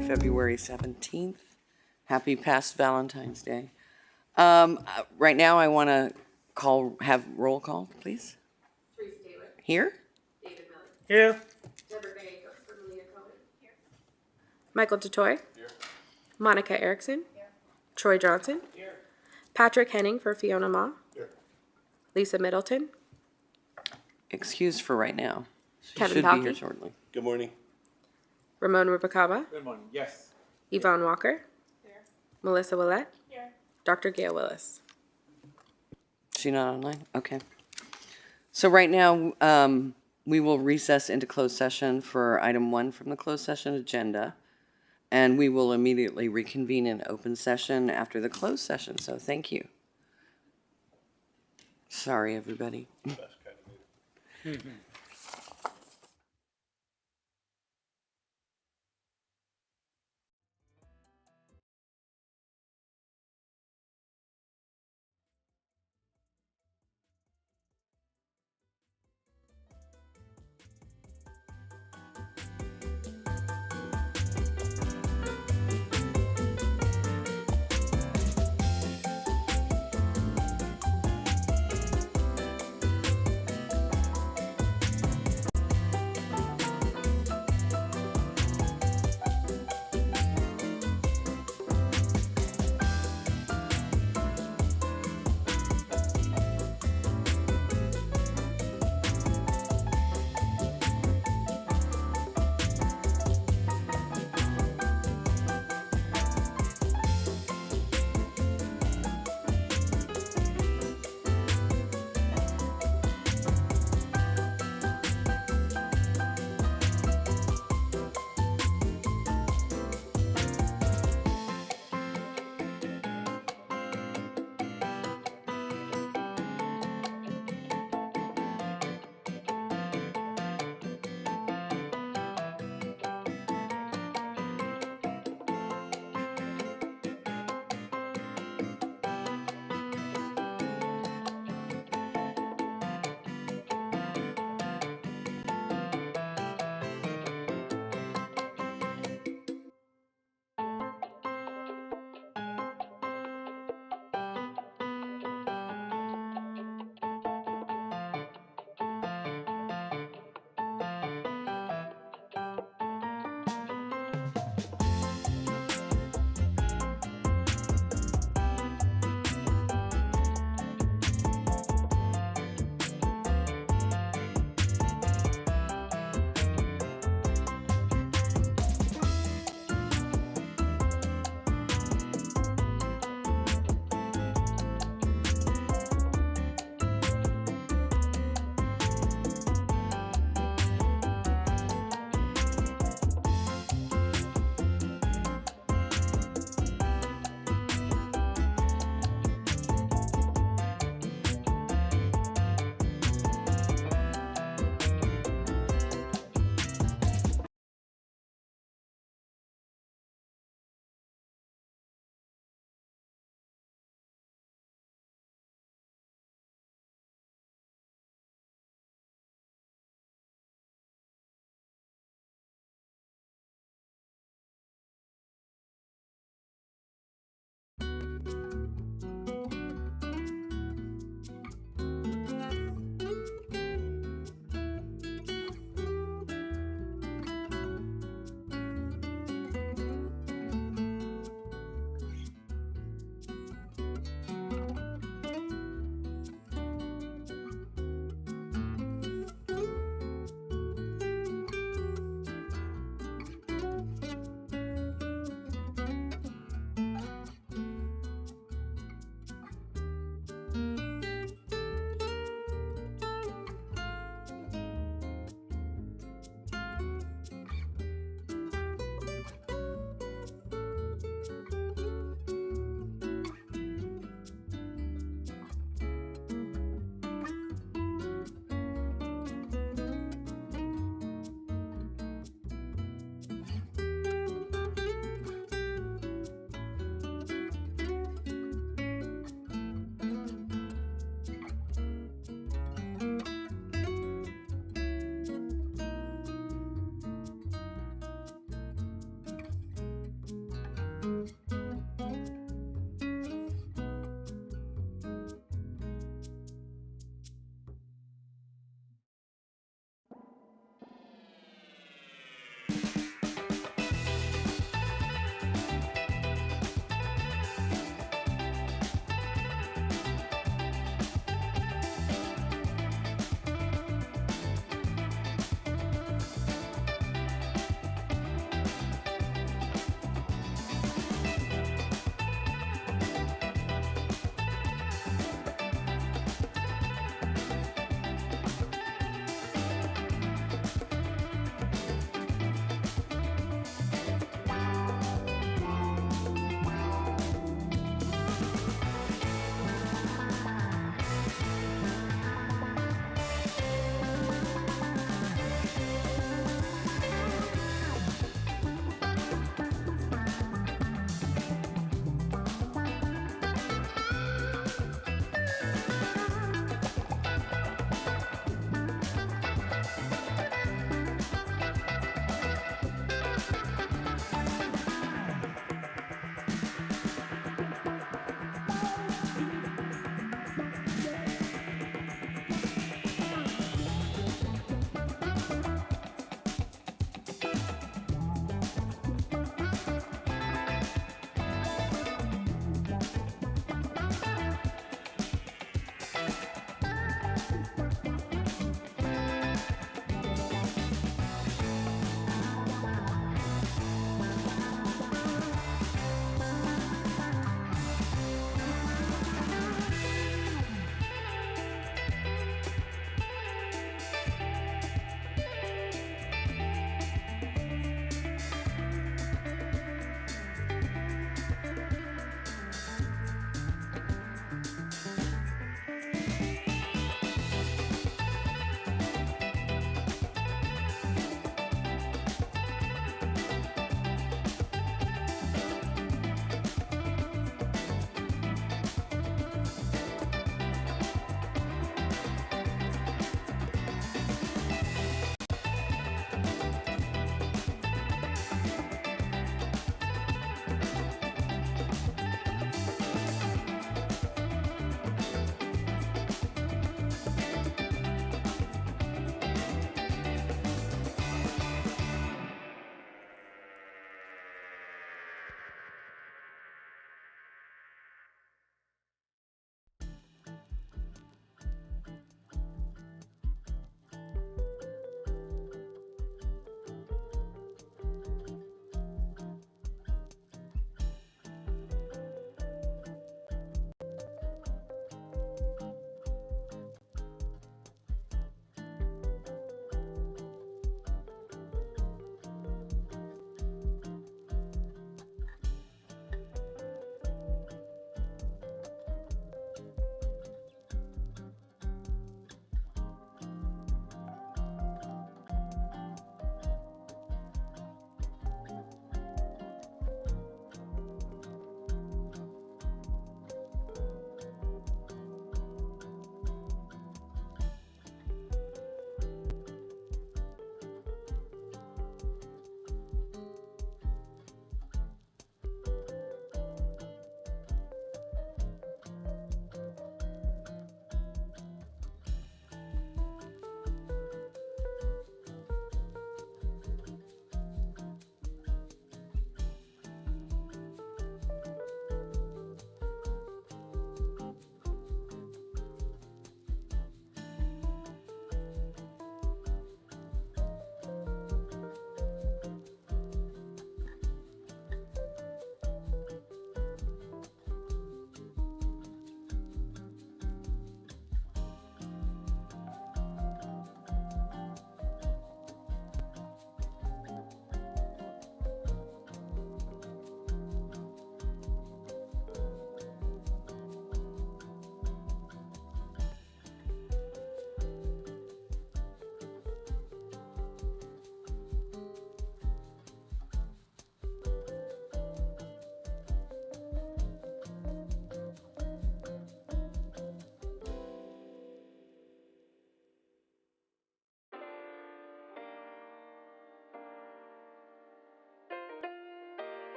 Tuesday, February 17th. Happy past Valentine's Day. Right now, I want to have roll call, please. Teresa Taylor. Here? David Miller. Here. Deborah Gay, Malia Cohen. Here. Michael DeToy. Here. Monica Erickson. Here. Troy Johnson. Here. Patrick Henning for Fiona Ma. Here. Lisa Middleton. Excused for right now. She Kevin should be here Palkey. shortly. Good morning. Ramon Rubacaba. Good morning. Yes. Yvonne Walker. Here. Melissa Willett. Here. Dr. Gail Willis. She not online? Okay. So right now, we will recess into closed session for item 1 from the closed session agenda. And we will immediately reconvene in open session after the closed session. So thank you. Sorry, everybody. That's kind of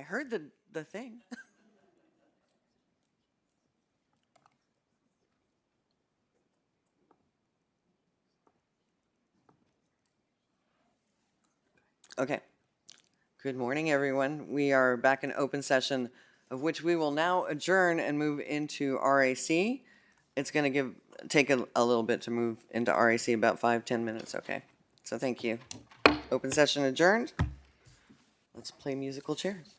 heard the thing. Okay. Good morning, everyone. We are back in open session, of which we will now adjourn and move into RAC. It's going to take a little bit to move into RAC, about 5-10 minutes, okay? So thank you. Open session adjourned. Let's play musical chairs.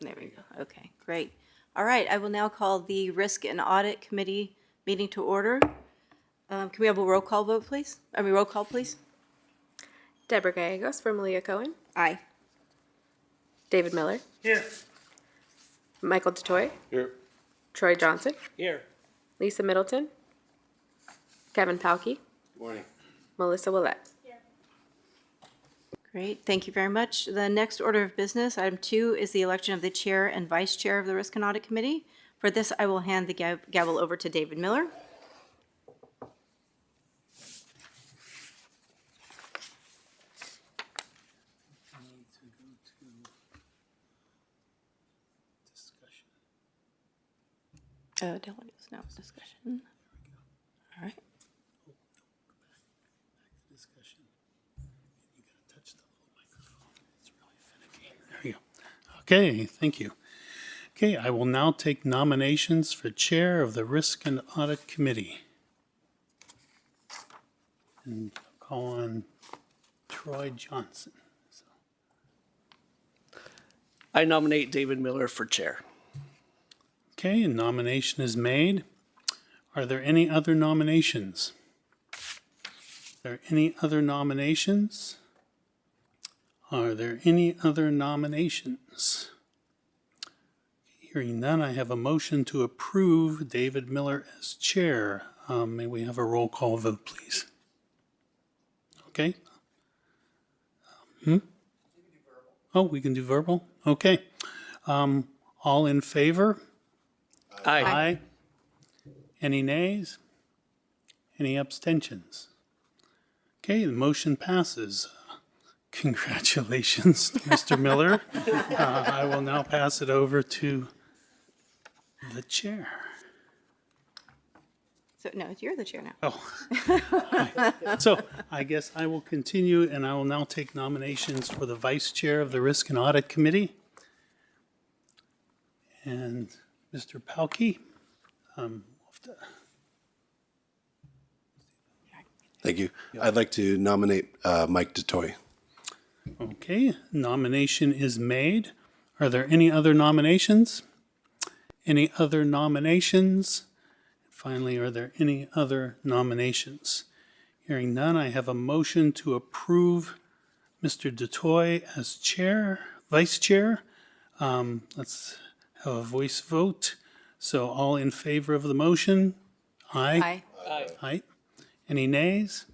There we go. Okay, great. All right, I will now call the Risk and Audit Committee meeting to order. Can we have a roll call vote, please? Roll call, please. Deborah Gallegos for Malia Cohen. Aye. David Miller. Here. Michael DeToy. Here. Troy Johnson. Here. Lisa Middleton. Kevin Palkey, Morning. Melissa Willett. Great, thank you very much. The next order of business, item 2, is the election of the chair and vice chair of the Risk and Audit Committee. For this, I will hand the gavel over to David Miller. Delegates, no discussion. All right. Discussion. You gotta touch the little microphone. It's really finicky. There you go. Okay, thank you. Okay, I will now take nominations for Chair of the Risk and Audit Committee. And call on Troy Johnson. I nominate David Miller for chair. Okay, a nomination is made. Are there any other nominations? Are there any other nominations? Are there any other nominations? Hearing none, I have a motion to approve David Miller as chair. May we have a roll call vote, please? Okay. Oh, we can do verbal? Okay. All in favor? Aye. Any nays? Any abstentions? Okay, the motion passes. Congratulations, Mr. Miller. I will now pass it over to the chair. So, no, you're the chair now. Oh. So I guess I will continue, and I will now take nominations for the vice chair of the Risk and Audit Committee. And Mr. Palkey. Thank you. I'd like to nominate Mike DeToy. Okay, nomination is made. Are there any other nominations? Any other nominations? Finally, are there any other nominations? Hearing none, I have a motion to approve Mr. DeToy as chair, vice chair. Let's have a voice vote. So all in favor of the motion? Aye. Aye. Aye. Any nays?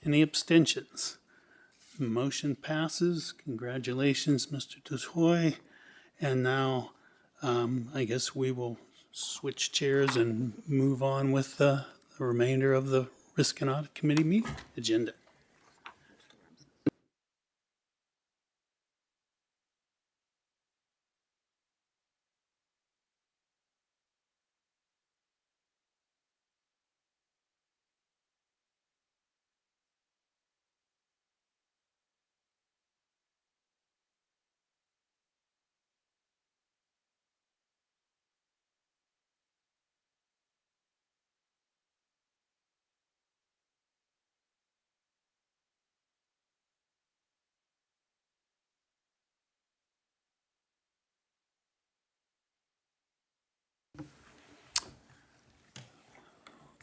Any abstentions? Motion passes. Congratulations, Mr. DeToy. And now, I guess we will switch chairs and move on with the remainder of the Risk and Audit Committee meeting agenda.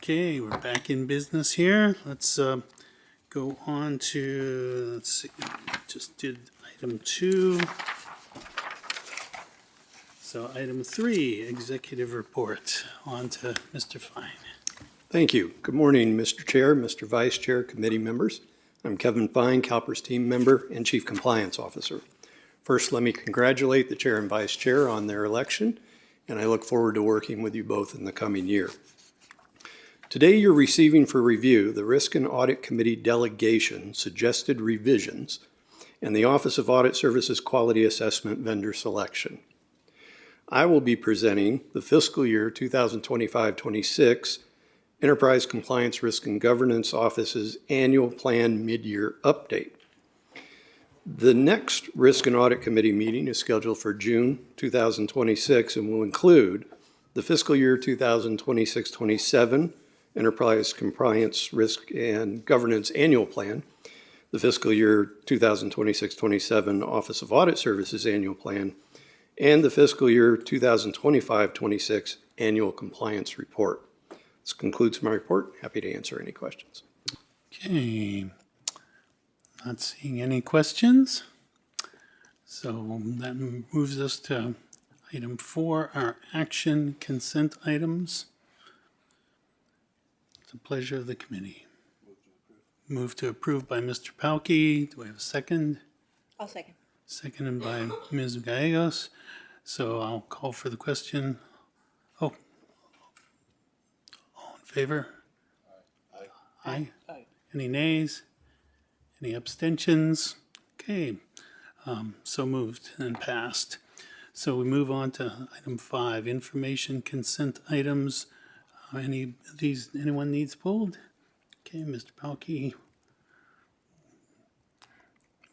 Okay, we're back in business here. Let's go on to, let's see, just did item 2. So item 3, executive report. On to Mr. Fine. Thank you. Good morning, Mr. Chair, Mr. Vice Chair, committee members. I'm Kevin Fine, CalPERS team member and Chief Compliance Officer. First, let me congratulate the Chair and Vice Chair on their election, and I look forward to working with you both in the coming year. Today, you're receiving for review the Risk and Audit Committee Delegation Suggested Revisions and the Office of Audit Services Quality Assessment Vendor Selection. I will be presenting the fiscal year 2025-26 Enterprise Compliance Risk and Governance Office's Annual Plan Mid-Year Update. The next Risk and Audit Committee meeting is scheduled for June 2026 and will include the fiscal year 2026-27 Enterprise Compliance Risk and Governance Annual Plan, the fiscal year 2026-27 Office of Audit Services Annual Plan, and the fiscal year 2025-26 Annual Compliance Report. This concludes my report. Happy to answer any questions. Okay, not seeing any questions. So that moves us to item 4, our action consent items. the pleasure of the committee? Move to approve by Mr. Palkey. Do I have a second? I'll second. Seconded by Ms. Gallegos. So I'll call for the question. Oh. All in favor? Aye. Aye. Any nays? Any abstentions? Okay, so moved and passed. So we move on to item 5, information consent items. Any of these, anyone needs pulled? Okay, Mr. Palkey.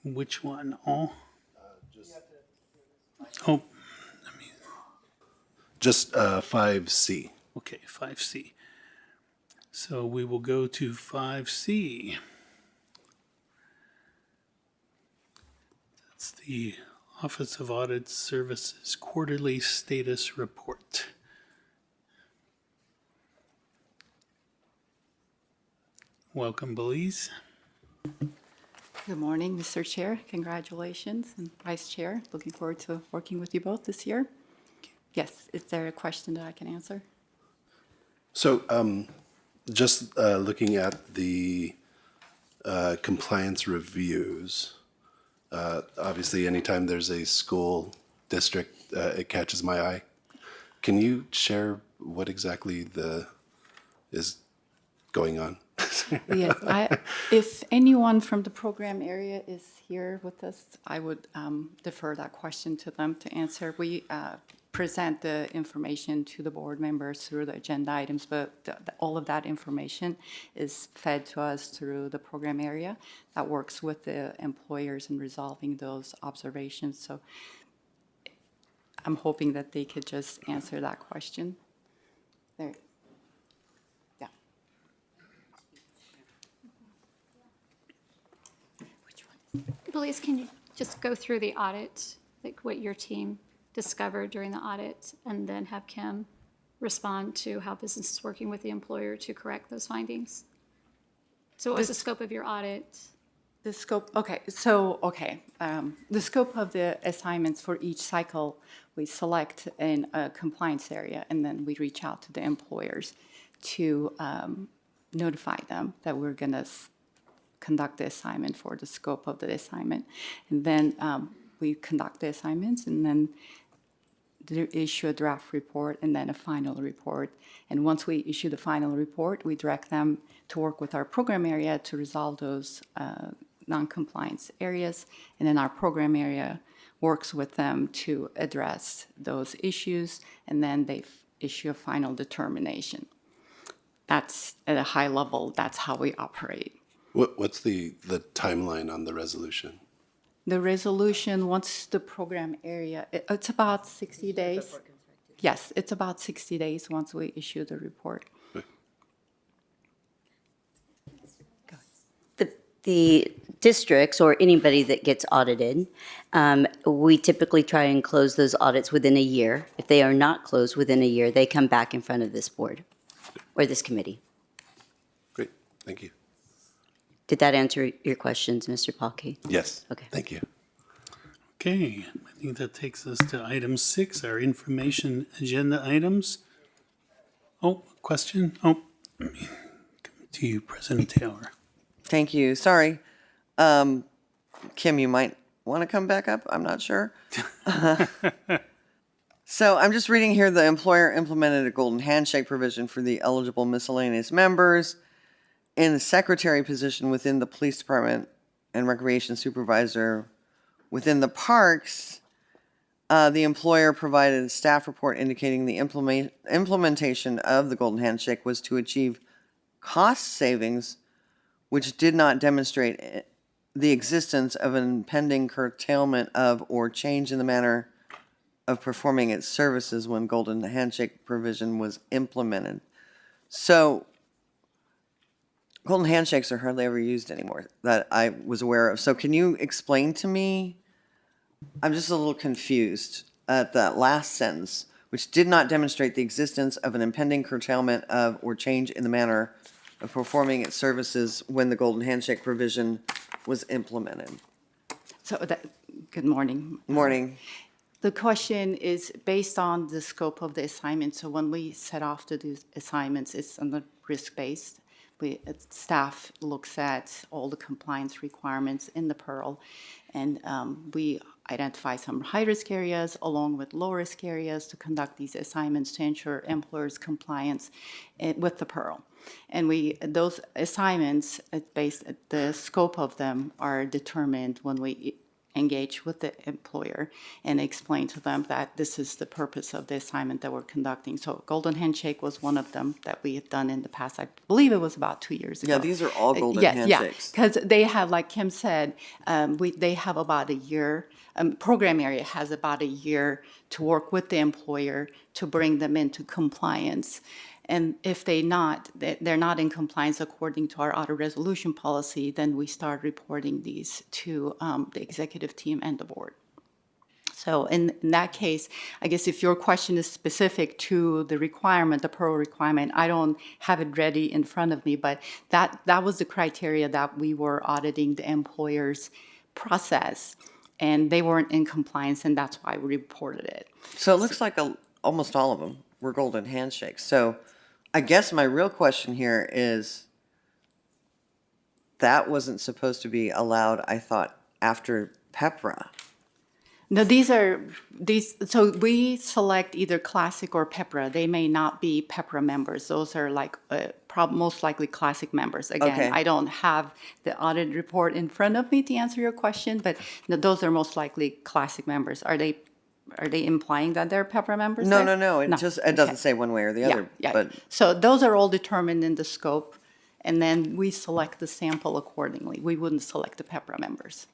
Which one? All? Oh, Just 5C. okay, 5C. So we will go to 5C. That's the Office of Audit Services Quarterly Status Report. Welcome, Belize. Good morning, Mr. Chair. Congratulations, and Vice Chair. Looking forward to working with you both this year. Yes, is there a question that I can answer? So just looking at the compliance reviews, obviously anytime there's a school district, it catches my eye. Can you share what exactly is going on? Yes, if anyone from the program area is here with us, I would defer that question to them to answer. We present the information to the board members through the agenda items, but all of that information is fed to us through the program area that works with the employers in resolving those observations. So I'm hoping that they could just answer that question. There. Yeah. Which one? Belize, can you just go through the audit, like what your team discovered during the audit, and then have Kim respond to how business is working with the employer to correct those findings? So what was the scope of your audit? The scope, okay, the scope of the assignments for each cycle, we select in a compliance area, and then we reach out to the employers to notify them that we're gonna conduct the assignment for the scope of the assignment. And then we conduct the assignments, and then issue a draft report and then a final report. And once we issue the final report, we direct them to work with our program area to resolve those non-compliance areas. And then our program area works with them to address those issues, and then they issue a final determination. That's at a high level, that's how we operate. What's the timeline on the resolution? The resolution, once the program area, it's about 60 days. Yes, it's about 60 days once we issue the report. The districts or anybody that gets audited, we typically try and close those audits within a year. If they are not closed within a year, they come back in front of this board or this committee. Great, thank you. Did that answer your questions, Mr. Palkey? Yes. Okay. Thank you. Okay, I think that takes us to item 6, our information agenda items. Oh, question? Oh, come to you, President Taylor. Thank you. Sorry. Kim, you might want to come back up. I'm not sure. So I'm just reading here, the employer implemented a golden handshake provision for the eligible miscellaneous members in the secretary position within the police department and recreation supervisor within the parks. The employer provided a staff report indicating the implementation of the golden handshake was to achieve cost savings, which did not demonstrate the existence of an impending curtailment of or change in the manner of performing its services when golden handshake provision was implemented. So golden handshakes are hardly ever used anymore that I was aware of. So can you explain to me? I'm just a little confused at that last sentence, which did not demonstrate the existence of an impending curtailment of or change in the manner of performing its services when the golden handshake provision was implemented. So good morning. Morning. The question is based on the scope of the assignment. So when we set off to do assignments, it's on the risk-based. staff looks at all the compliance requirements in the Pearl, and we identify some high-risk areas along with low-risk areas to conduct these assignments to ensure employers' compliance with the Pearl. And those assignments, the scope of them are determined when we engage with the employer and explain to them that this is the purpose of the assignment that we're conducting. So Golden Handshake was one of them that we had done in the past. I believe it was about 2 years ago. Yeah, these are all golden Yes, handshakes. because they have, like Kim said, they have about a year. Program area has about a year to work with the employer to bring them into compliance. And if they're not in compliance according to our auto resolution policy, then we start reporting these to the executive team and the board. So in that case, I guess if your question is specific to the requirement, the Pearl requirement, I don't have it ready in front of me, but that was the criteria that we were auditing the employer's process, and they weren't in compliance, and that's why we reported it. So it looks like almost all of them were golden handshakes. So I guess my real question here is that wasn't supposed to be allowed, I thought, after PEPRA. No, so we select either Classic or PEPRA. They may not be PEPRA members. Those are like most likely Classic members. Again, Okay. I don't have the audit report in front of me to answer your question, but no, those are most likely Classic members. Are they implying that they're PEPRA members? No, there? no. It doesn't Okay. say one way or the other. Yeah. But So those are all determined in the scope, and then we select the sample accordingly. We wouldn't select the PEPRA members.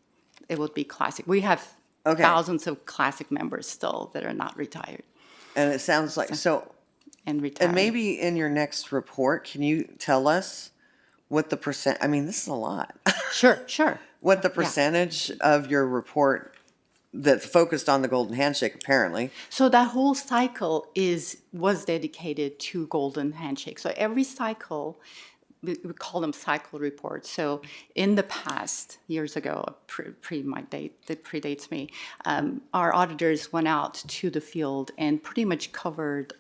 It would be Classic. We have thousands of Classic members still that are not retired and it sounds like and retired. and maybe in your next report, can you tell us what the percent? I mean, this is a lot. Sure. What the percentage of your report that focused on the golden handshake, apparently. So that whole cycle was dedicated to Golden Handshake. So every cycle, we call them cycle reports. So in the past, years ago, my date that predates me, our auditors went out to the field and pretty much covered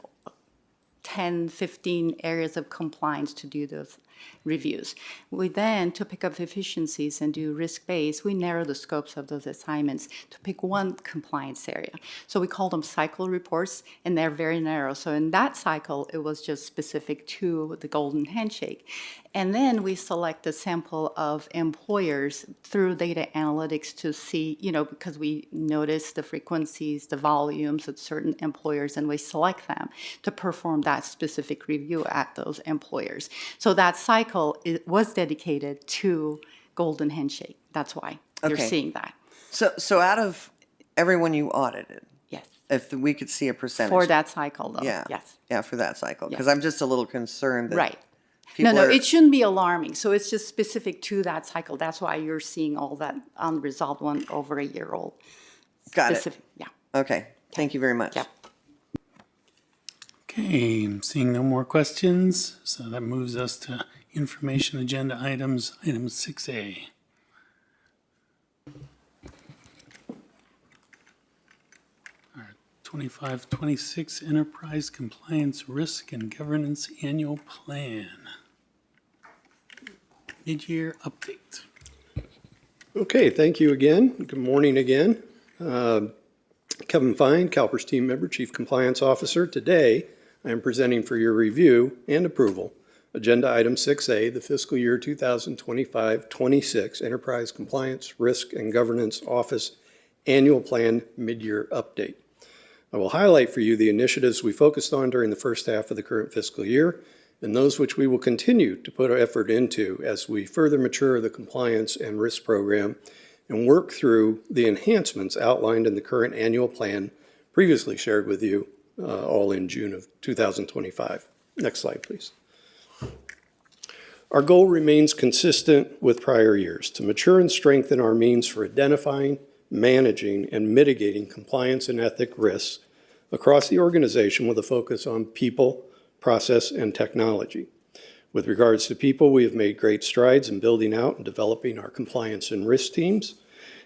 10, 15 areas of compliance to do those reviews. We then, to pick up efficiencies and do risk-based, we narrow the scopes of those assignments to pick one compliance area. So we call them cycle reports, and they're very narrow. So in that cycle, it was just specific to the Golden Handshake. And then we select a sample of employers through data analytics to see, because we notice the frequencies, the volumes of certain employers, and we select them to perform that specific review at those employers. So that cycle was dedicated to Golden Handshake. That's why you're seeing that. So out of everyone you audited, Yes. if we could see a percentage. For that cycle, though. Yeah. Yes. Yeah, for that cycle. Because Yes. I'm just a little concerned that. Right. people No, are- it shouldn't be alarming. So it's just specific to that cycle. That's why you're seeing all that unresolved one over a year old. Got it. Specific. Yeah. Okay. Thank you very much. Yeah. Okay, seeing no more questions, so that moves us to information agenda items, item 6A. Our 25-26 Enterprise Compliance Risk and Governance Annual Plan. Mid-year update. Okay, thank you again. Good morning again. Kevin Fine, CalPERS team member, Chief Compliance Officer. Today, I am presenting for your review and approval Agenda Item 6A, the fiscal year 2025-26 Enterprise Compliance Risk and Governance Office Annual Plan Mid-Year Update. I will highlight for you the initiatives we focused on during the first half of the current fiscal year and those which we will continue to put our effort into as we further mature the compliance and risk program and work through the enhancements outlined in the current annual plan previously shared with you all in June of 2025. Next slide, please. Our goal remains consistent with prior years to mature and strengthen our means for identifying, managing, and mitigating compliance and ethic risks across the organization with a focus on people, process, and technology. With regards to people, we have made great strides in building out and developing our compliance and risk teams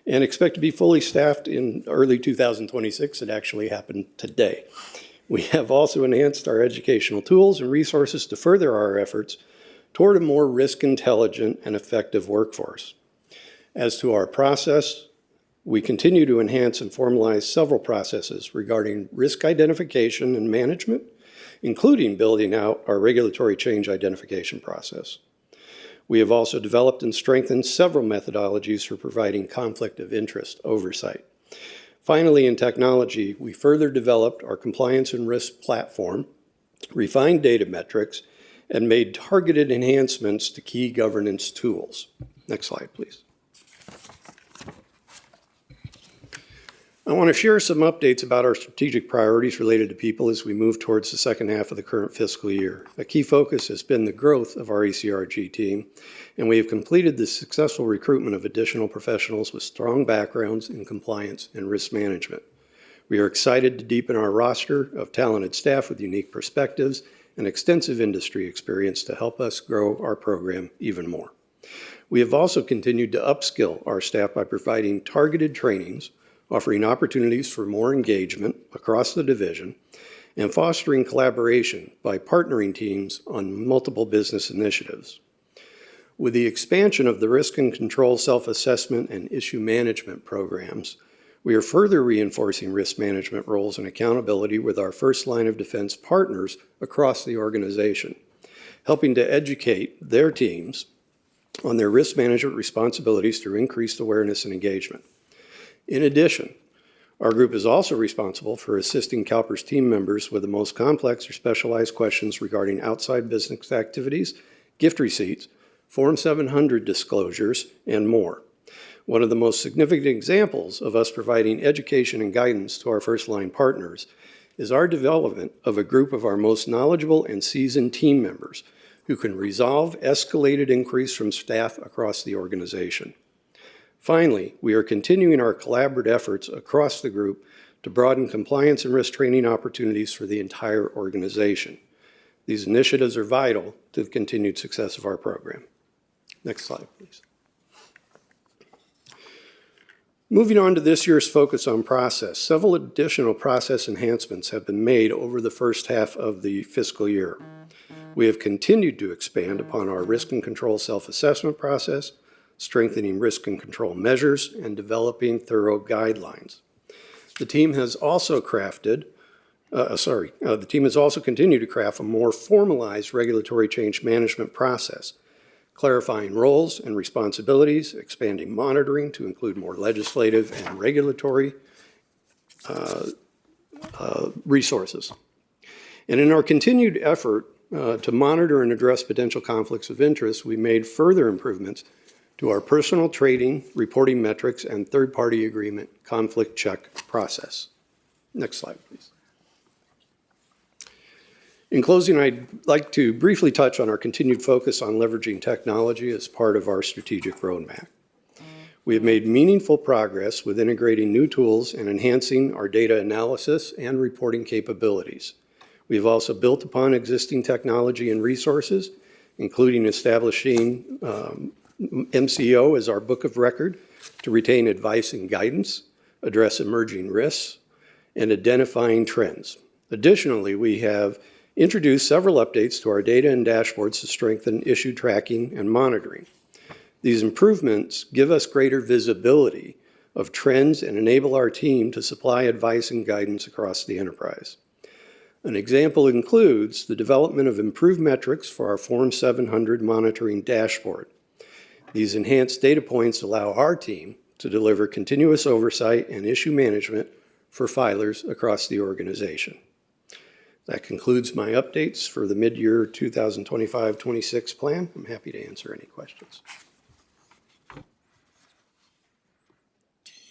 and expect to be fully staffed in early 2026. It actually happened today. We have also enhanced our educational tools and resources to further our efforts toward a more risk-intelligent and effective workforce. As to our process, we continue to enhance and formalize several processes regarding risk identification and management, including building out our regulatory change identification process. We have also developed and strengthened several methodologies for providing conflict of interest oversight. Finally, in technology, we further developed our compliance and risk platform, refined data metrics, and made targeted enhancements to key governance tools. Next slide, please. I want to share some updates about our strategic priorities related to people as we move towards the second half of the current fiscal year. A key focus has been the growth of our ECRG team, and we have completed the successful recruitment of additional professionals with strong backgrounds in compliance and risk management. We are excited to deepen our roster of talented staff with unique perspectives and extensive industry experience to help us grow our program even more. We have also continued to upskill our staff by providing targeted trainings, offering opportunities for more engagement across the division, and fostering collaboration by partnering teams on multiple business initiatives. With the expansion of the risk and control self-assessment and issue management programs, we are further reinforcing risk management roles and accountability with our first line of defense partners across the organization, helping to educate their teams on their risk management responsibilities through increased awareness and engagement. In addition, our group is also responsible for assisting CalPERS team members with the most complex or specialized questions regarding outside business activities, gift receipts, Form 700 disclosures, and more. One of the most significant examples of us providing education and guidance to our first-line partners is our development of a group of our most knowledgeable and seasoned team members who can resolve escalated inquiries from staff across the organization. Finally, we are continuing our collaborative efforts across the group to broaden compliance and risk training opportunities for the entire organization. These initiatives are vital to the continued success of our program. Next slide, please. Moving on to this year's focus on process, several additional process enhancements have been made over the first half of the fiscal year. We have continued to expand upon our risk and control self-assessment process, strengthening risk and control measures, and developing thorough guidelines. The team has also continued to craft a more formalized regulatory change management process, clarifying roles and responsibilities, expanding monitoring to include more legislative and regulatory resources. And in our continued effort to monitor and address potential conflicts of interest, we made further improvements to our personal trading, reporting metrics, and third-party agreement conflict check process. Next slide, please. In closing, I'd like to briefly touch on our continued focus on leveraging technology as part of our strategic roadmap. We have made meaningful progress with integrating new tools and enhancing our data analysis and reporting capabilities. We have also built upon existing technology and resources, including establishing MCO as our book of record to retain advice and guidance, address emerging risks, and identifying trends. Additionally, we have introduced several updates to our data and dashboards to strengthen issue tracking and monitoring. These improvements give us greater visibility of trends and enable our team to supply advice and guidance across the enterprise. An example includes the development of improved metrics for our Form 700 monitoring dashboard. These enhanced data points allow our team to deliver continuous oversight and issue management for filers across the organization. That concludes my updates for the mid-year 2025-26 plan. I'm happy to answer any questions.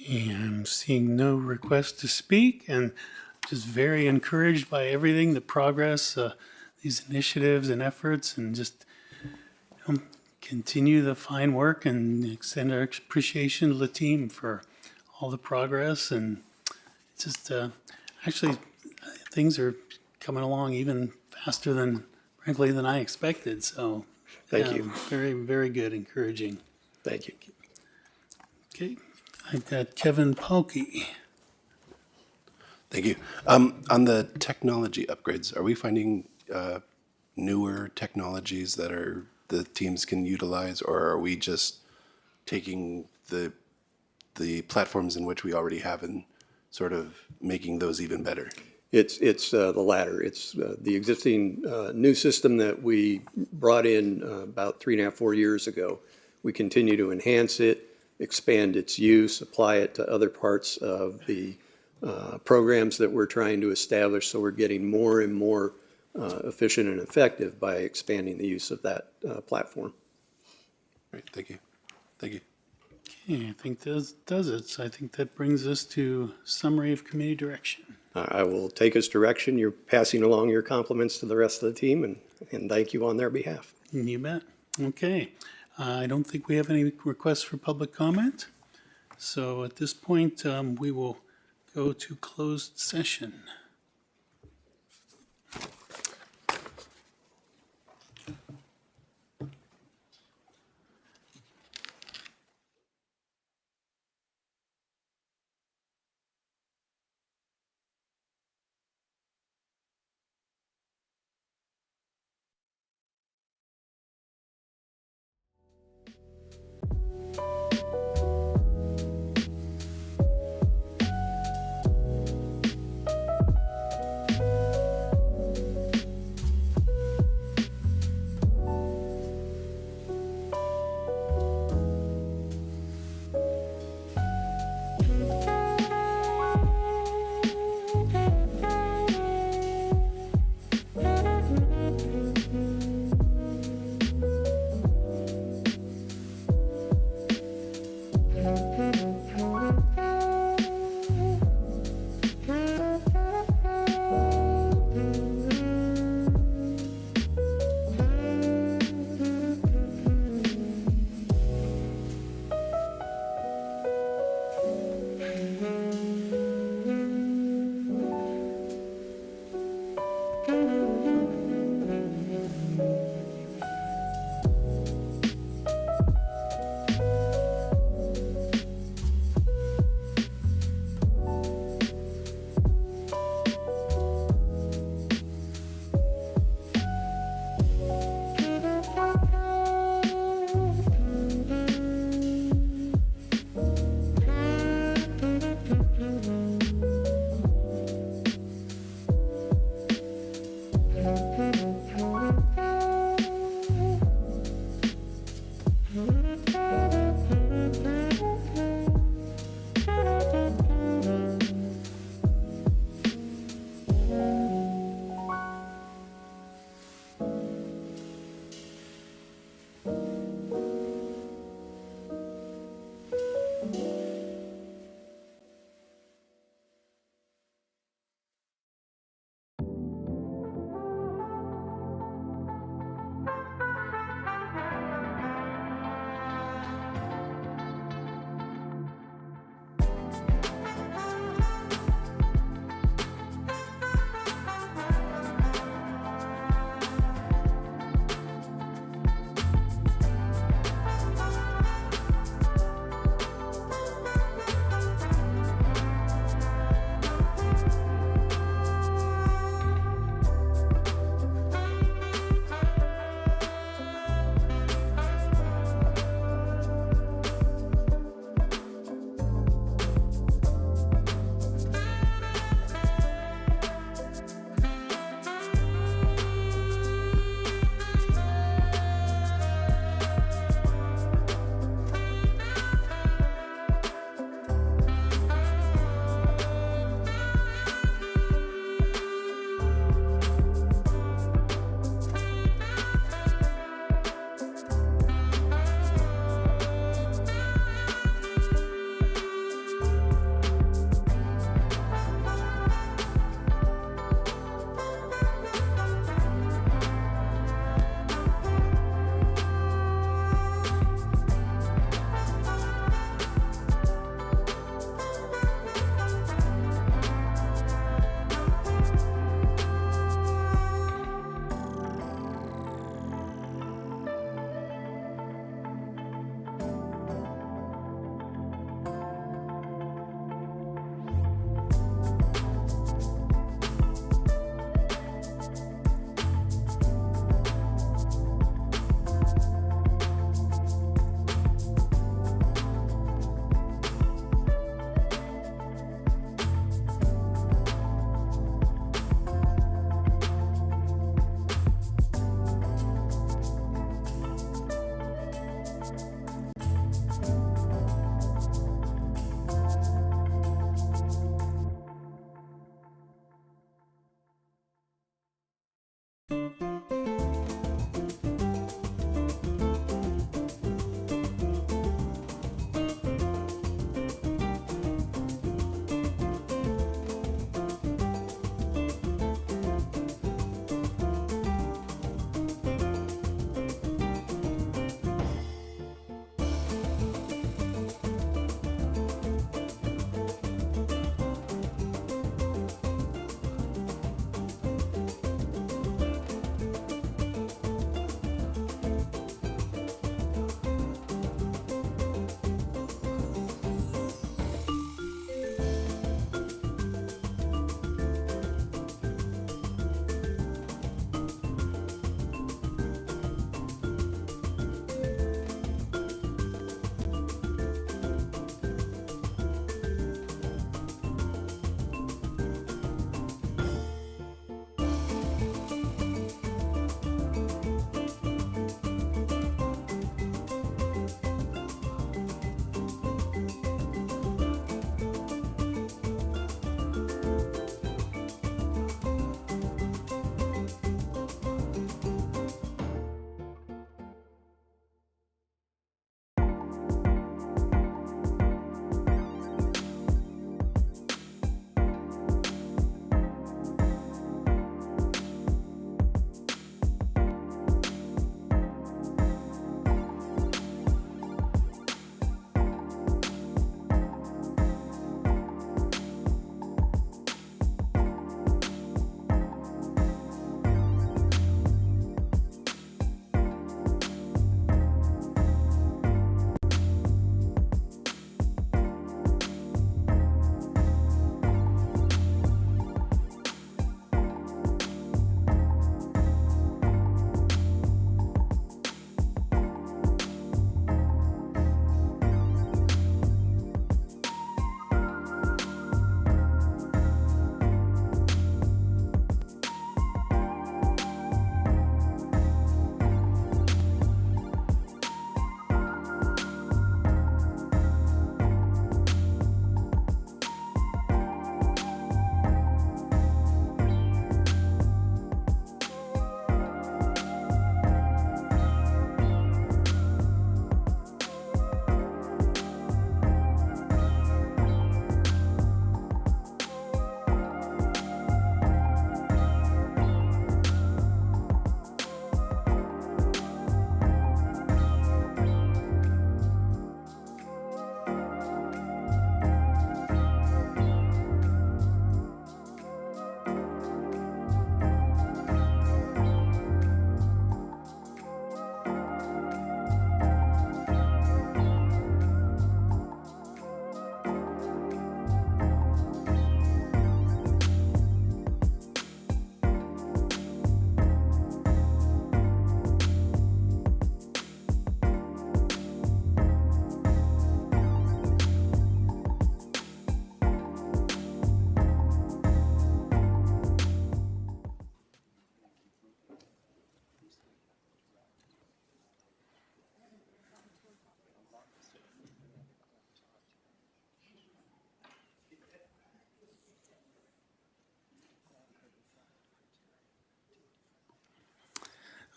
I'm seeing no requests to speak, and just very encouraged by everything, the progress, these initiatives and efforts, and just continue the fine work and extend our appreciation to the team for all the progress. And just actually, things are coming along even faster than, frankly, than I expected. So Thank you. Very, very good, encouraging. Thank you. Okay, I've got Kevin Polkey. Thank you. On the technology upgrades, are we finding newer technologies that are the teams can utilize, or are we just taking the platforms in which we already have and sort of making those even better? It's the latter. It's the existing new system that we brought in about 3.5, 4 years ago. We continue to enhance it, expand its use, apply it to other parts of the programs that we're trying to establish. So we're getting more and more efficient and effective by expanding the use of that platform. Great, thank you. Thank you. Okay, I think that does it. So I think that brings us to summary of committee direction. I will take as direction. You're passing along your compliments to the rest of the team, and thank you on their behalf. You bet. Okay. I don't think we have any requests for public comment. So at this point, we will go to closed session.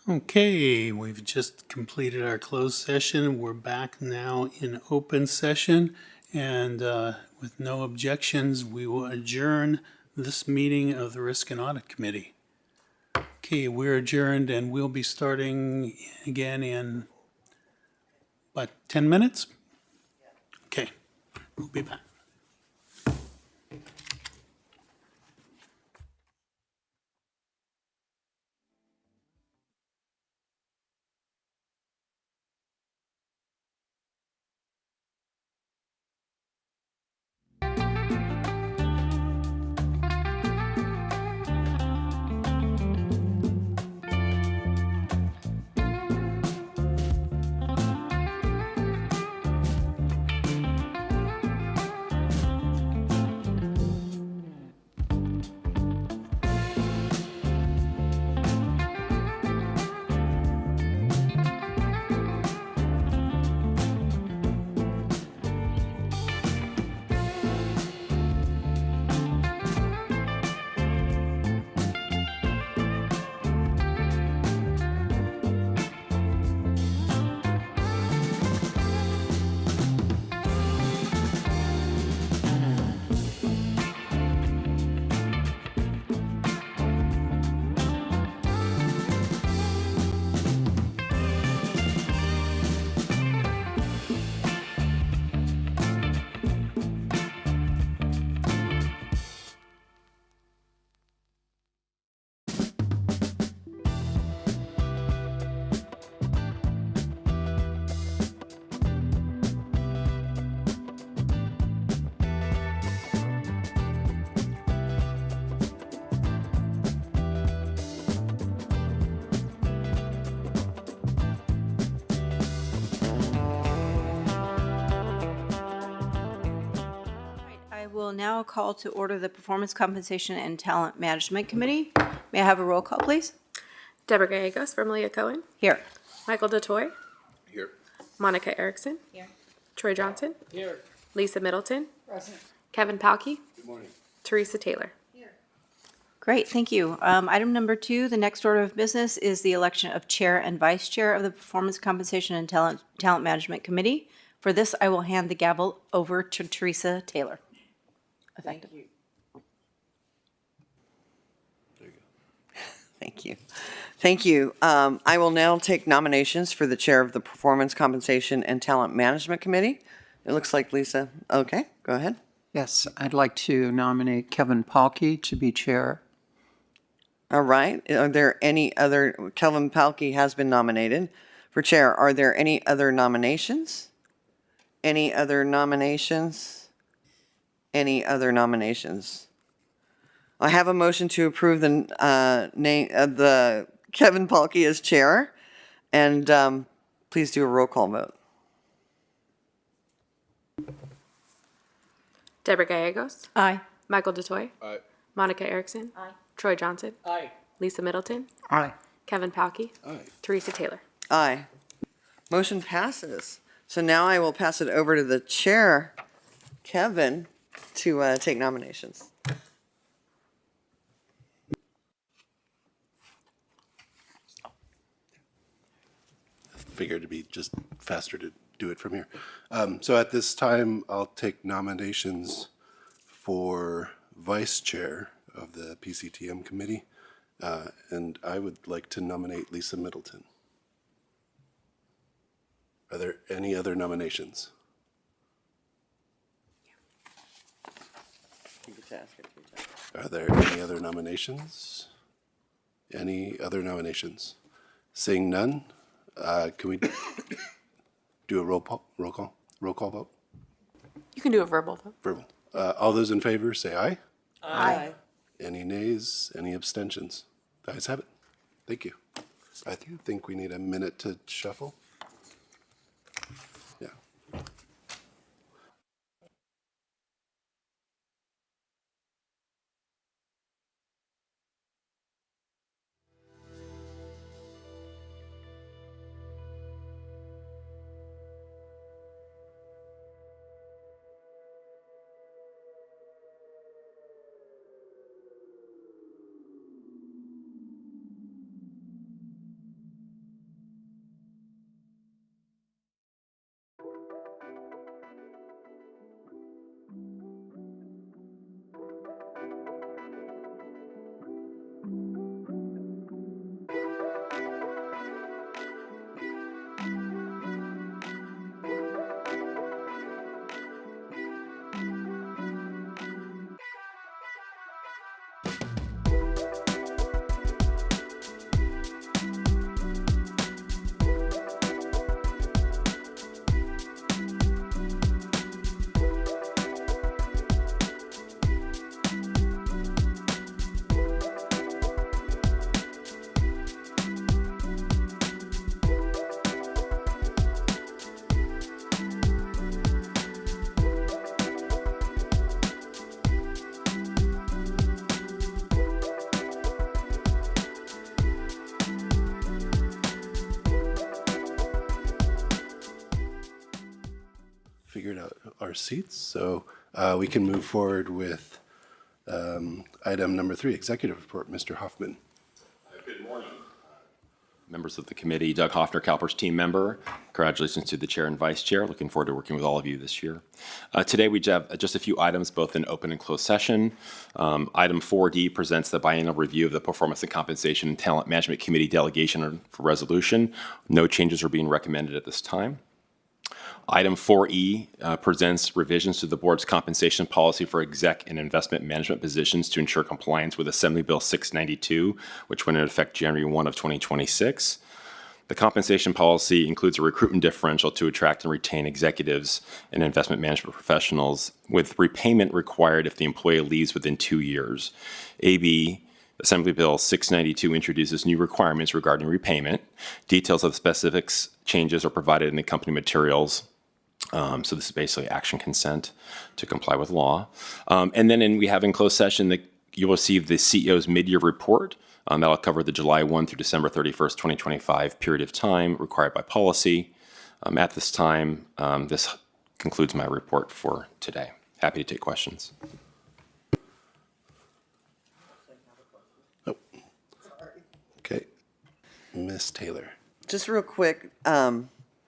Okay, we've just completed our closed session. We're back now in open session. And with no objections, we will adjourn this meeting of the Risk and Audit Committee. Okay, we're adjourned and we'll be starting again in, what, 10 minutes? Okay, we'll be back. I will now call to order the Performance Compensation and Talent Management Committee. May I have a roll call, please? Deborah Gallegos for Malia Cohen. Here. Michael DeToy. Here. Monica Erickson. Here. Troy Johnson. Here. Lisa Middleton. Present. Kevin Palkey. Good morning. Teresa Taylor. Great, thank you. Item number 2, the next order of business is the election of Chair and Vice Chair of the Performance Compensation and Talent Management Committee. For this, I will hand the gavel over to Teresa Taylor. Effective. There you go. Thank you. Thank you. I will now take nominations for the Chair of the Performance Compensation and Talent Management Committee. It looks like Lisa. Okay, go ahead. Yes, I'd like to nominate Kevin Palkey to be chair. All right. Are there any other, Kelvin Palkey has been nominated for chair. Are there any other nominations? Any other nominations? Any other nominations? I have a motion to approve the name of the Kevin Palkey as chair. And please do a roll call vote. Deborah Gallegos. Aye. Michael DeToy. Aye. Monica Erickson. Troy Johnson. Aye. Lisa Middleton. Aye. Kevin Palkey. Aye. Teresa Taylor. Aye. Motion passes. So now I will pass it over to the chair, Kevin, to take nominations. Figured it'd be just faster to do it from here. So at this time, I'll take nominations for vice chair of the PCTM committee. And I would like to nominate Lisa Middleton. Are there any other nominations? You get to ask it three times. Are there any other nominations? Any other nominations? Seeing none, can we do a roll call vote? You can do a verbal vote. Verbal. All those in favor, say aye. Aye. Any nays? Any abstentions? The ayes have it. Thank you. I think we need a minute to shuffle. Yeah. our seats. So we can move forward with item number 3, executive report. Mr. Hoffman. Good morning. Members of the committee, Doug Hoffner, CalPERS team member. Congratulations to the chair and vice chair. Looking forward to working with all of you this year. Today we have just a few items, both in open and closed session. Item 4D presents the biennial review of the Performance and Compensation and Talent Management Committee delegation for resolution. No changes are being recommended at this time. Item 4E presents revisions to the board's compensation policy for exec and investment management positions to ensure compliance with Assembly Bill 692, which went into effect January 1 of 2026. The compensation policy includes a recruitment differential to attract and retain executives and investment management professionals, with repayment required if the employee leaves within 2 years. AB Assembly Bill 692 introduces new requirements regarding repayment. Details of the specifics changes are provided in the company materials. So this is basically action consent to comply with law. And then we have in closed session you will receive the CEO's mid-year report. That'll cover the July 1 through December 31st, 2025 period of time required by policy. At this time, this concludes my report for today. Happy to take questions. Oh. Okay. Ms. Taylor. Just real quick,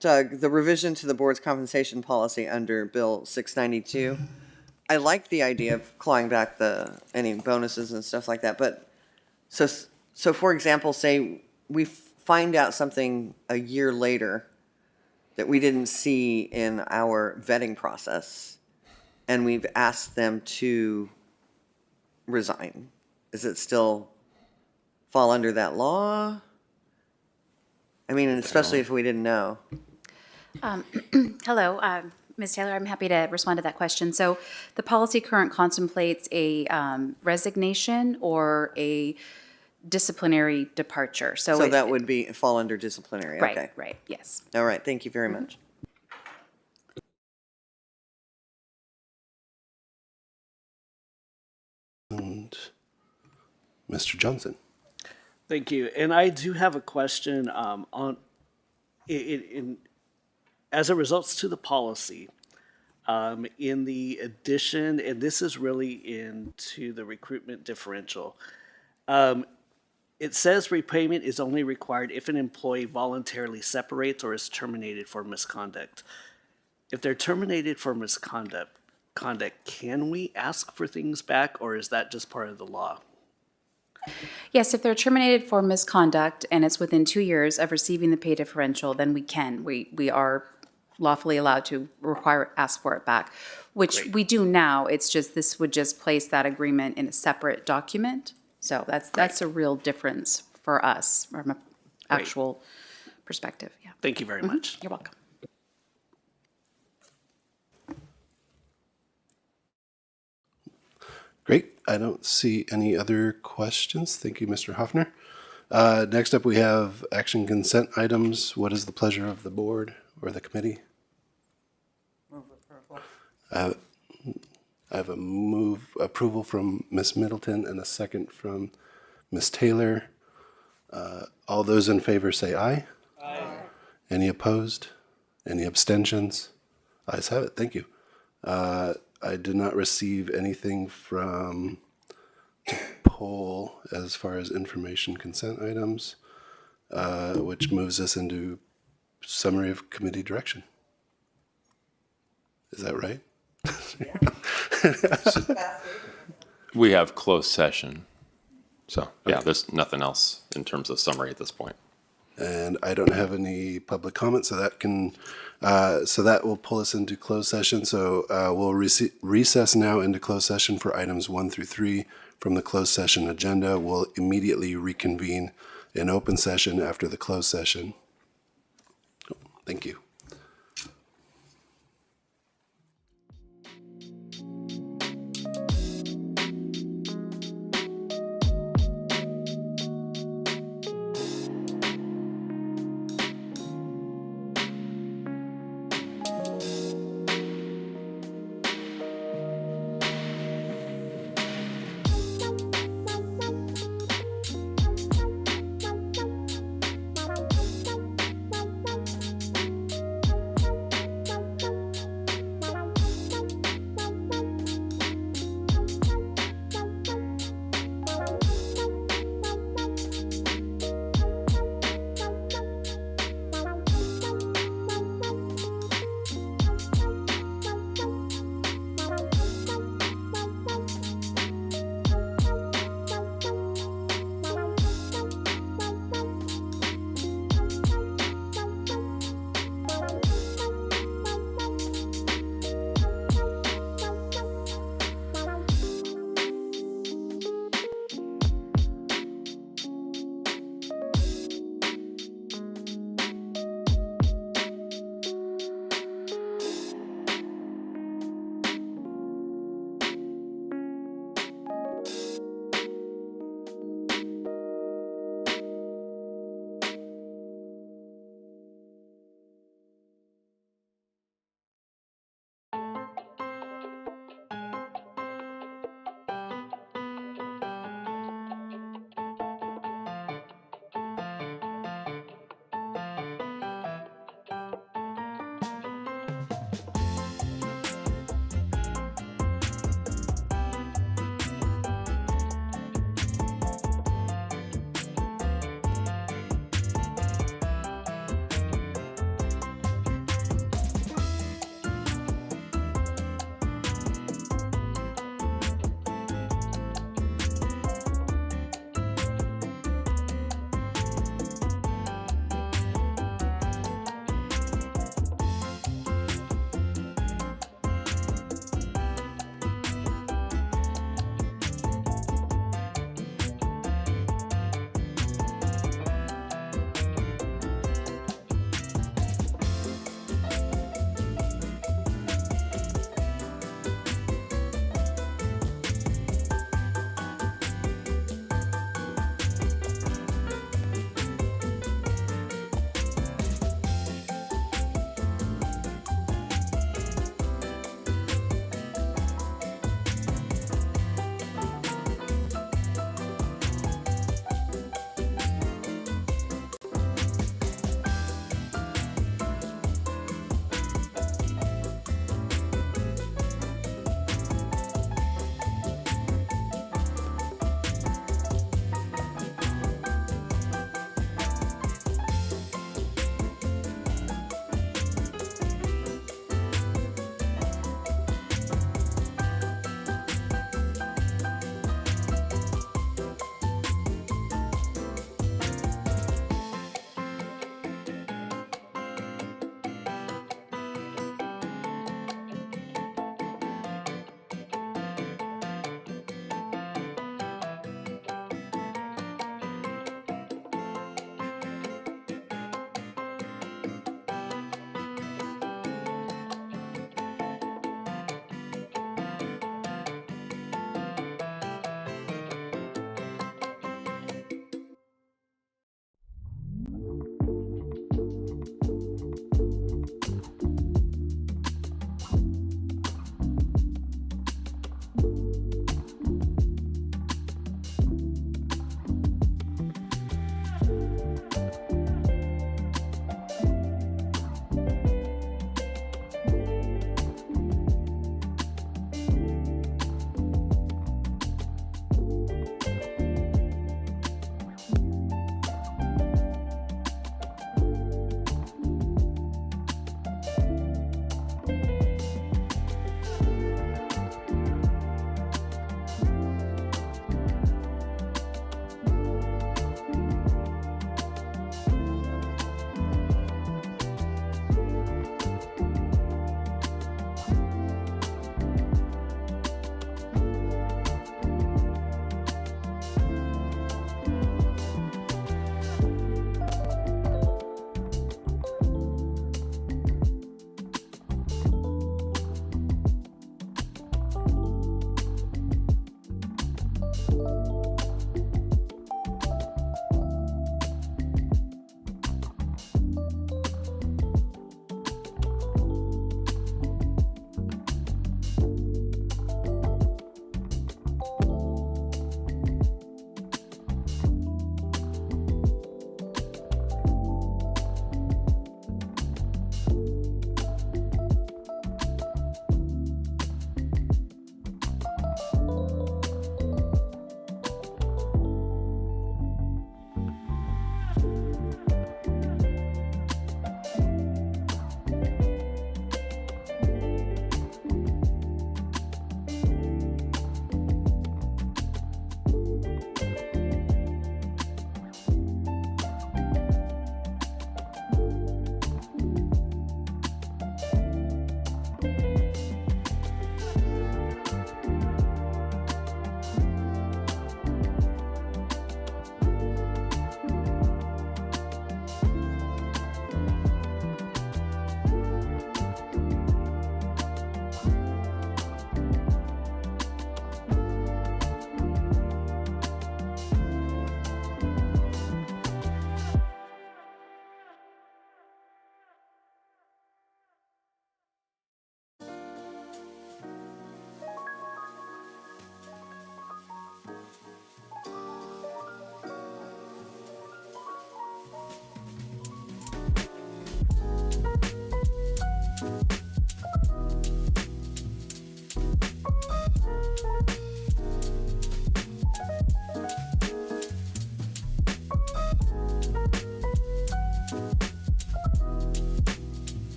Doug, the revision to the board's compensation policy under Bill 692, I like the idea of clawing back any bonuses and stuff like that, but so for example, say we find out something a year later that we didn't see in our vetting process, and we've asked them to resign. Does it still fall under that law? I mean, especially if we didn't know. Hello, Ms. Taylor. I'm happy to respond to that question. So the policy current contemplates a resignation or a disciplinary departure. So that would fall under disciplinary. Right, Okay. right, yes. All right. Thank you very much. And Mr. Johnson. Thank you. And I do have a question as it results to the policy, in the addition, and this is really into the recruitment differential. It says repayment is only required if an employee voluntarily separates or is terminated for misconduct. If they're terminated for misconduct, can we ask for things back, or is that just part of the law? Yes, if they're terminated for misconduct and it's within 2 years of receiving the pay differential, then we can. We are lawfully allowed to ask for it back, which we do now. It's just this would just place that agreement in a separate document. So that's a real difference for us from an actual perspective. Yeah. Thank you very much. You're welcome. Great. I don't see any other questions. Thank you, Mr. Hoffner. Next up, we have action consent items. What is the pleasure of the board or the committee? I have a move approval from Ms. Middleton and a second from Ms. Taylor. All those in favor say aye. Aye. Any opposed? Any abstentions? Ayes have it. Thank you. I did not receive anything from to poll as far as information consent items, which moves us into summary of committee direction. Is that right? We have closed session. So, yeah, there's nothing else in terms of summary at this point. And I don't have any public comment, so that will pull us into closed session. So we'll recess now into closed session for items 1 through 3 from the closed session agenda. We'll immediately reconvene in open session after the closed session. Thank you.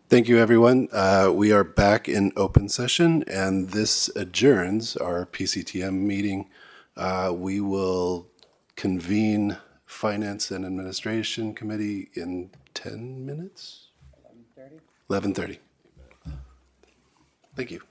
Thank you, everyone. We are back in open session, and this adjourns our PCTM meeting. We will convene Finance and Administration Committee in 10 minutes? 11:30. Thank you.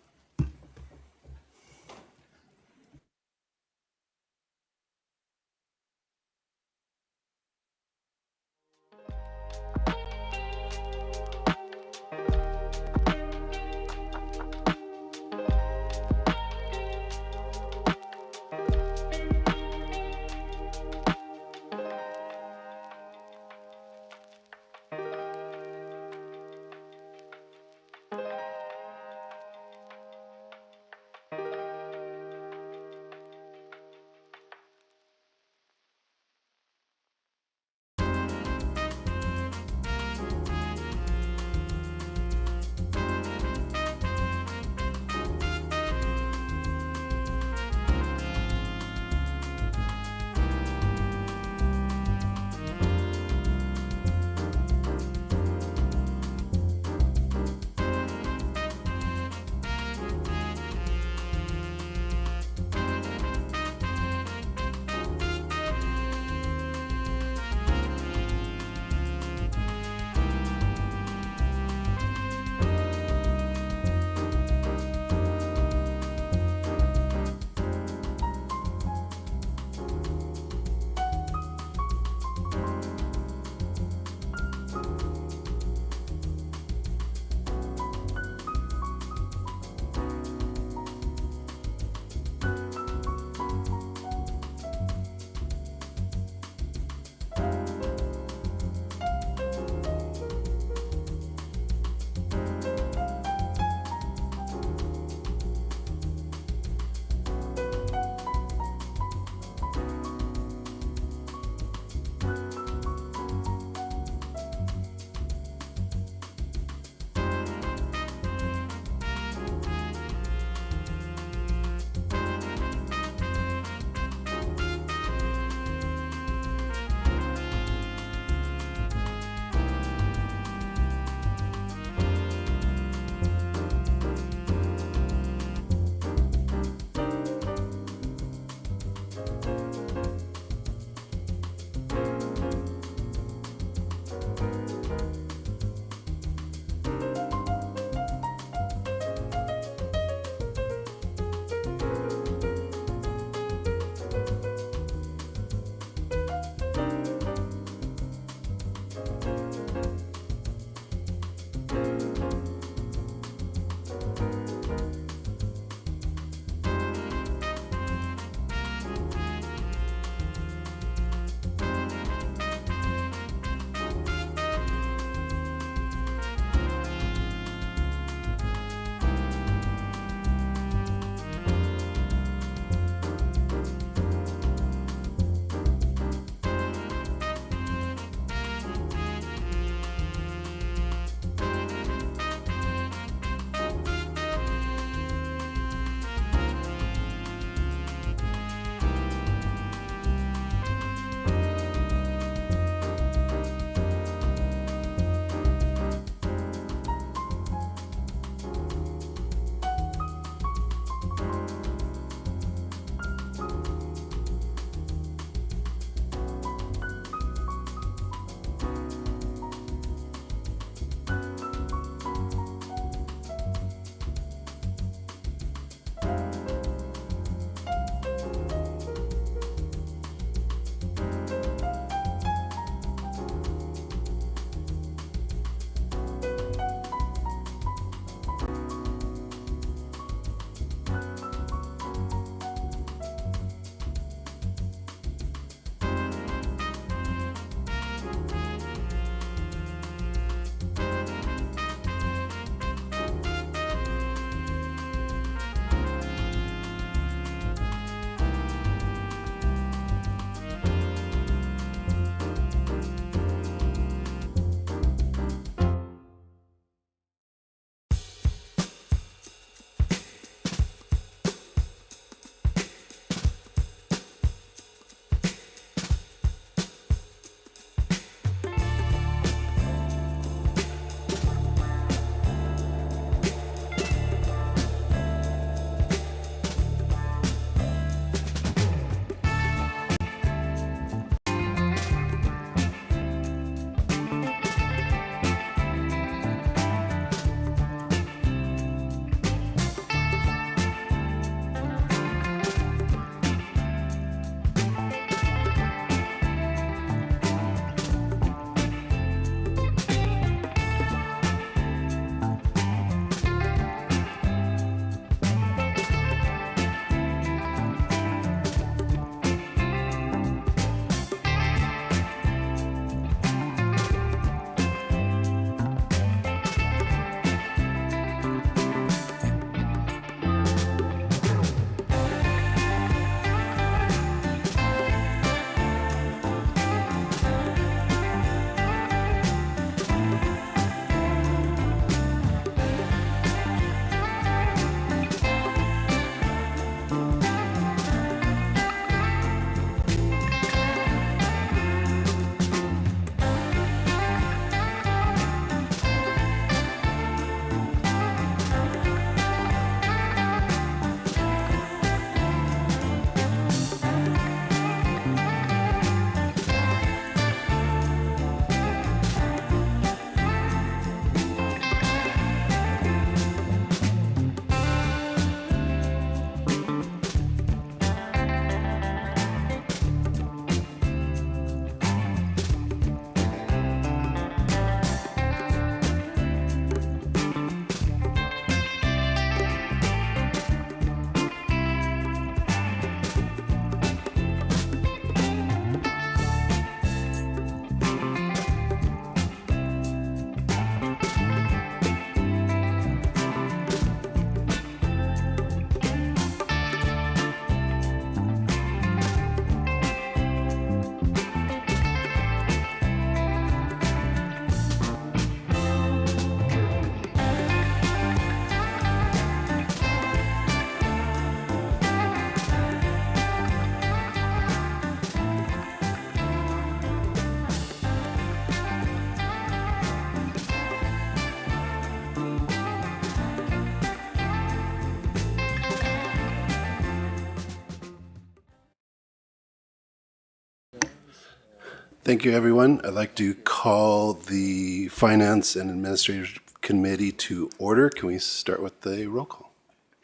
Thank you, everyone. I'd like to call the Finance and Administrative Committee to order. Can we start with the roll call?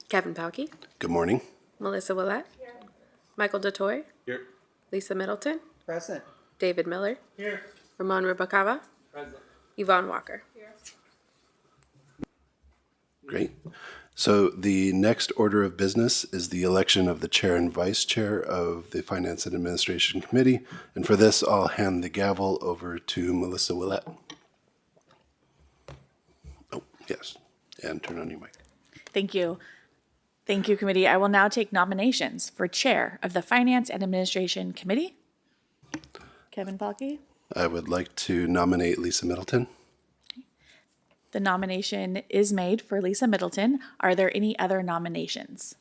Kevin Palkey, Good morning. Melissa Willett, Michael DeToy, Here. Lisa Middleton, Present. David Miller, Here. Ramon Rubacava, Present. Yvonne Walker. Great. So the next order of business is the election of the chair and vice chair of the Finance and Administration Committee. And for this, I'll hand the gavel over to Melissa Willett. Oh, yes. And turn on your mic. Thank you. Thank you, committee. I will now take nominations for chair of the Finance and Administration Committee. Kevin Palkey. I would like to nominate Lisa Middleton. The nomination is made for Lisa Middleton. Are there any other nominations?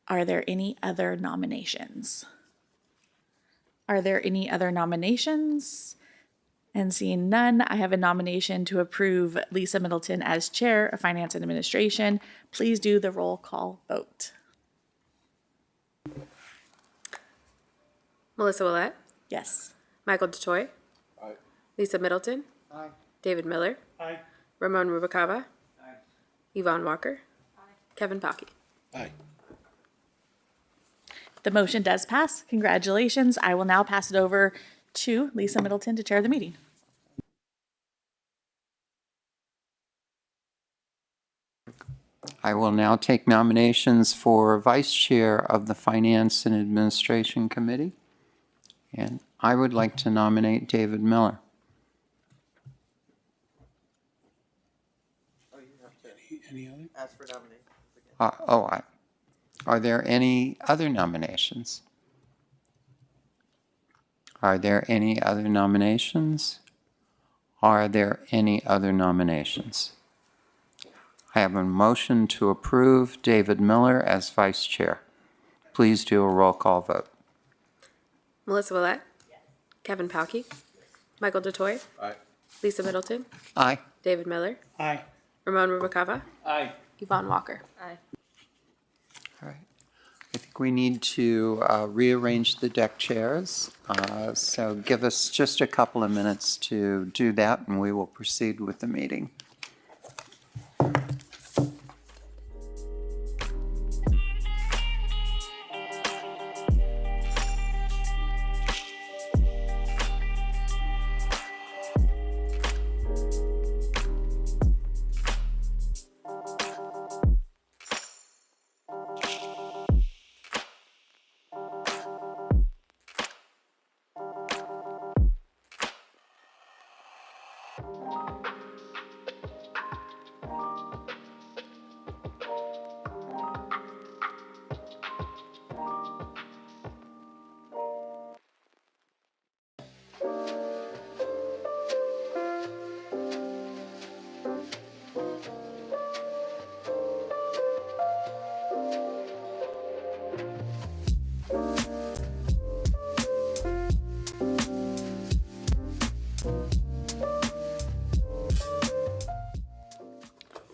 Are there any other nominations? Are there any other nominations? And seeing none, I have a nomination to approve Lisa Middleton as Chair of Finance and Administration. Please do the roll call vote. Melissa Willett, Yes. Michael DeToy, Aye. Lisa Middleton, Aye. David Miller, Aye. Ramon Rubacava, Aye. Yvonne Walker, Kevin Palkey. Aye. The motion does pass. Congratulations. I will now pass it over to Lisa Middleton to chair the meeting. I will now take nominations for Vice Chair of the Finance and Administration Committee. And I would like to nominate David Miller. Any other? Ask for nomination. Are there any other nominations? Are there any other nominations? Are there any other nominations? I have a motion to approve David Miller as Vice Chair. Please do a roll call vote. Melissa Willett, Kevin Palkey, Michael DeToy, Aye. Lisa Middleton, Aye. David Miller, Aye. Ramon Rubacava, Aye. Yvonne Walker. Aye. All right. I think we need to rearrange the deck chairs. So give us just a couple of minutes to do that, and we will proceed with the meeting.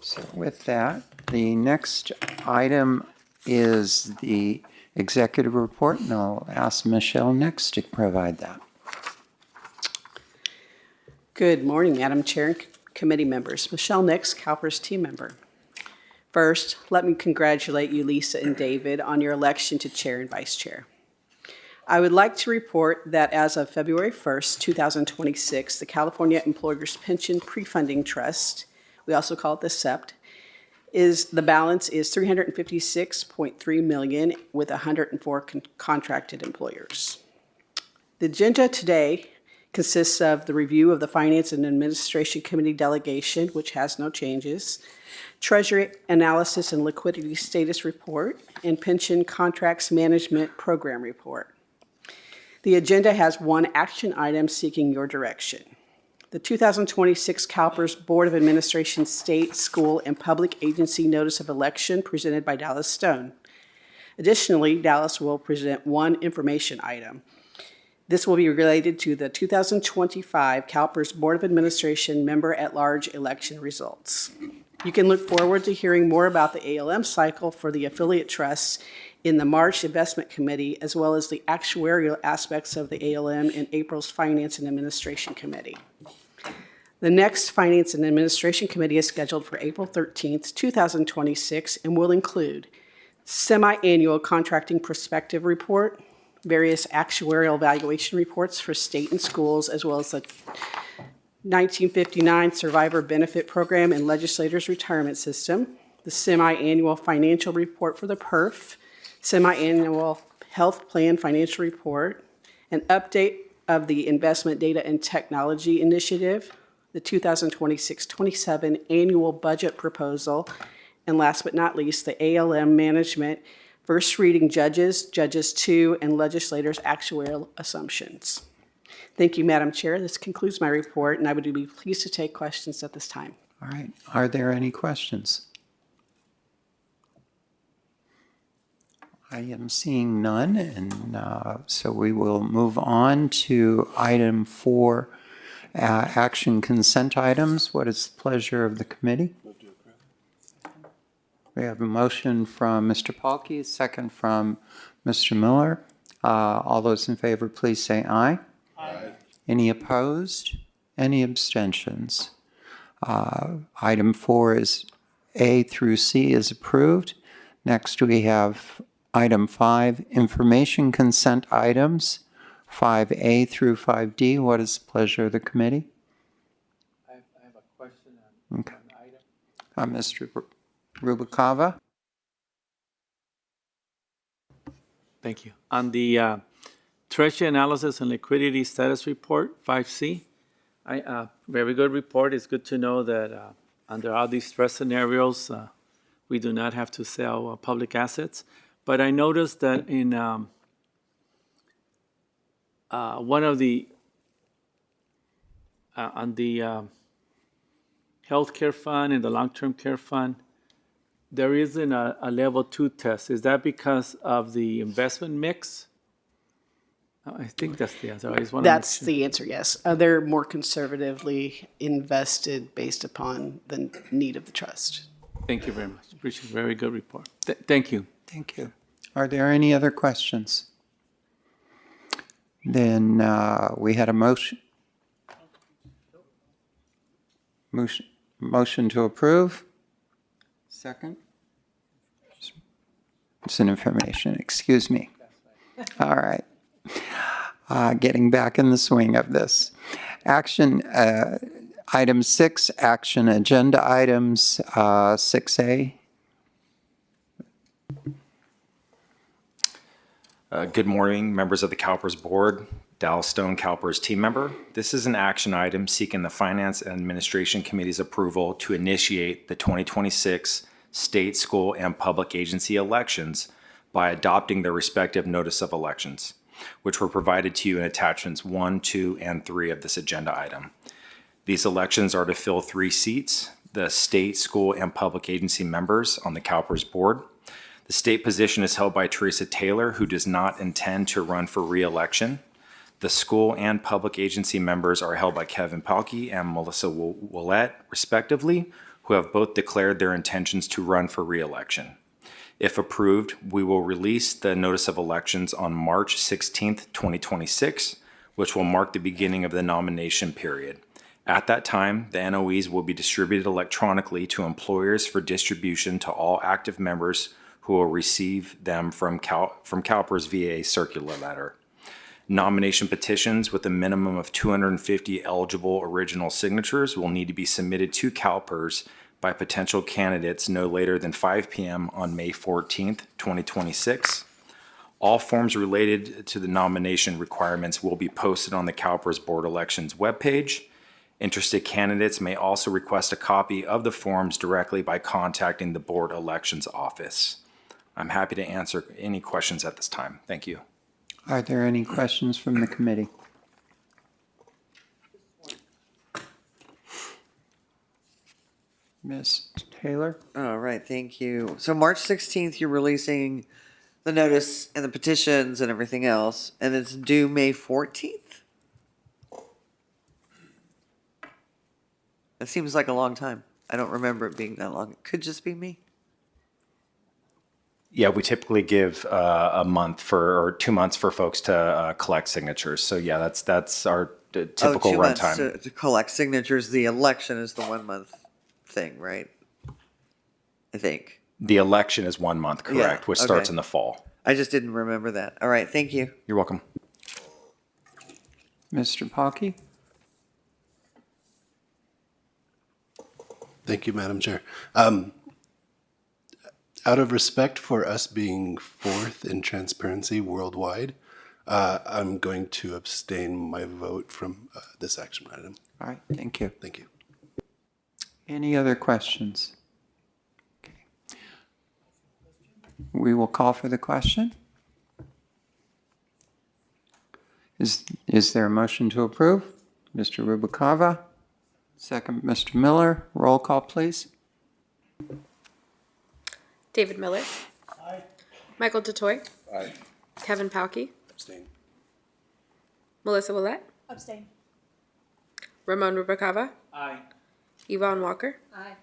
So with that, the next item is the executive report, and I'll ask Michelle next to provide that. Good morning, Madam Chair and committee members. Michelle Nix, CalPERS team member. First, let me congratulate you, Lisa and David, on your election to chair and vice chair. I would like to report that as of February 1st, 2026, the California Employers Pension Pre-Funding Trust, we also call it the CEPT, the balance is $356.3 million with 104 contracted employers. The agenda today consists of the review of the Finance and Administration Committee delegation, which has no changes, Treasury Analysis and Liquidity Status Report, and Pension Contracts Management Program Report. The agenda has one action item seeking your direction. The 2026 CalPERS Board of Administration State, School, and Public Agency Notice of Election presented by Dallas Stone. Additionally, Dallas will present one information item. This will be related to the 2025 CalPERS Board of Administration Member-at-Large election results. You can look forward to hearing more about the ALM cycle for the affiliate trusts in the March Investment Committee, as well as the actuarial aspects of the ALM in April's Finance and Administration Committee. The next Finance and Administration Committee is scheduled for April 13th, 2026, and will include semi-annual contracting prospective report, various actuarial evaluation reports for state and schools, as well as the 1959 Survivor Benefit Program and Legislators Retirement System, the semi-annual financial report for the PERF, semi-annual health plan financial report, an update of the Investment Data and Technology Initiative, the 2026-27 annual budget proposal, and last but not least, the ALM management first reading judges, Judges 2, and legislators' actuarial assumptions. Thank you, Madam Chair. This concludes my report, and I would be pleased to take questions at this time. All right. Are there any questions? I am seeing none, and so we will move on to item 4, action consent items. What is the pleasure of the committee? We have a motion from Mr. Palkey, a second from Mr. Miller. All those in favor, please say aye. Aye. Any opposed? Any abstentions? Item 4 is A through C is approved. Next, we have item 5, information consent items, 5A through 5D. What is the pleasure of the committee? I have a question on Okay. an item. Mr. Rubalcava? Thank you. On the Treasury Analysis and Liquidity Status Report, 5C, very good report. It's good to know that under all these stress scenarios, we do not have to sell public assets. But I noticed that in one of the, on the healthcare fund and the long-term care fund, there isn't a level 2 test. Is that because of the investment mix? I think that's the answer. I just want to That's the answer, yes. They're more conservatively invested based upon the need of the trust. Thank you very much. Appreciate it. Very good report. Thank you. Thank you. Are there any other questions? Then we had a motion. Motion to approve. Second. It's an information, excuse me. All right. Getting back in the swing of this. Action, item 6, action agenda items, 6A. Good morning, members of the CalPERS board. Dallas Stone, CalPERS team member. This is an action item seeking the Finance and Administration Committee's approval to initiate the 2026 state, school, and public agency elections by adopting their respective notice of elections, which were provided to you in attachments 1, 2, and 3 of this agenda item. These elections are to fill 3 seats, the state, school, and public agency members on the CalPERS board. The state position is held by Teresa Taylor, who does not intend to run for re-election. The school and public agency members are held by Kevin Palkey and Melissa Willette, respectively, who have both declared their intentions to run for re-election. If approved, we will release the notice of elections on March 16th, 2026, which will mark the beginning of the nomination period. At that time, the NOEs will be distributed electronically to employers for distribution to all active members who will receive them from CalPERS via a circular letter. Nomination petitions with a minimum of 250 eligible original signatures will need to be submitted to CalPERS by potential candidates no later than 5 p.m. on May 14th, 2026. All forms related to the nomination requirements will be posted on the CalPERS Board Elections webpage. Interested candidates may also request a copy of the forms directly by contacting the Board Elections office. I'm happy to answer any questions at this time. Thank you. Are there any questions from the committee? Ms. Taylor? All right, thank you. So March 16th, you're releasing the notice and the petitions and everything else, and it's due May 14th? That seems like a long time. I don't remember it being that long. It could just be me. Yeah, we typically give a month or 2 months for folks to collect signatures. So yeah, that's our typical 2 months runtime. to collect signatures. The election is the 1 month thing, right? I think. The election is 1 month, correct, which starts in the fall. I just didn't remember that. All right, thank you. You're welcome. Mr. Pocky? Thank you, Madam Chair. Out of respect for us being fourth in transparency worldwide, I'm going to abstain my vote from this action item. All right, thank you. Thank you. Any other questions? Okay. We will call for the question. Is there a motion to approve? Mr. Rubalcava, second Mr. Miller. Roll call, please. David Miller. Aye. Michael DeToy. Aye. Kevin Pauky. Abstain. Melissa Willette. Abstain. Ramon Rubalcava. Aye. Yvonne Walker. Aye.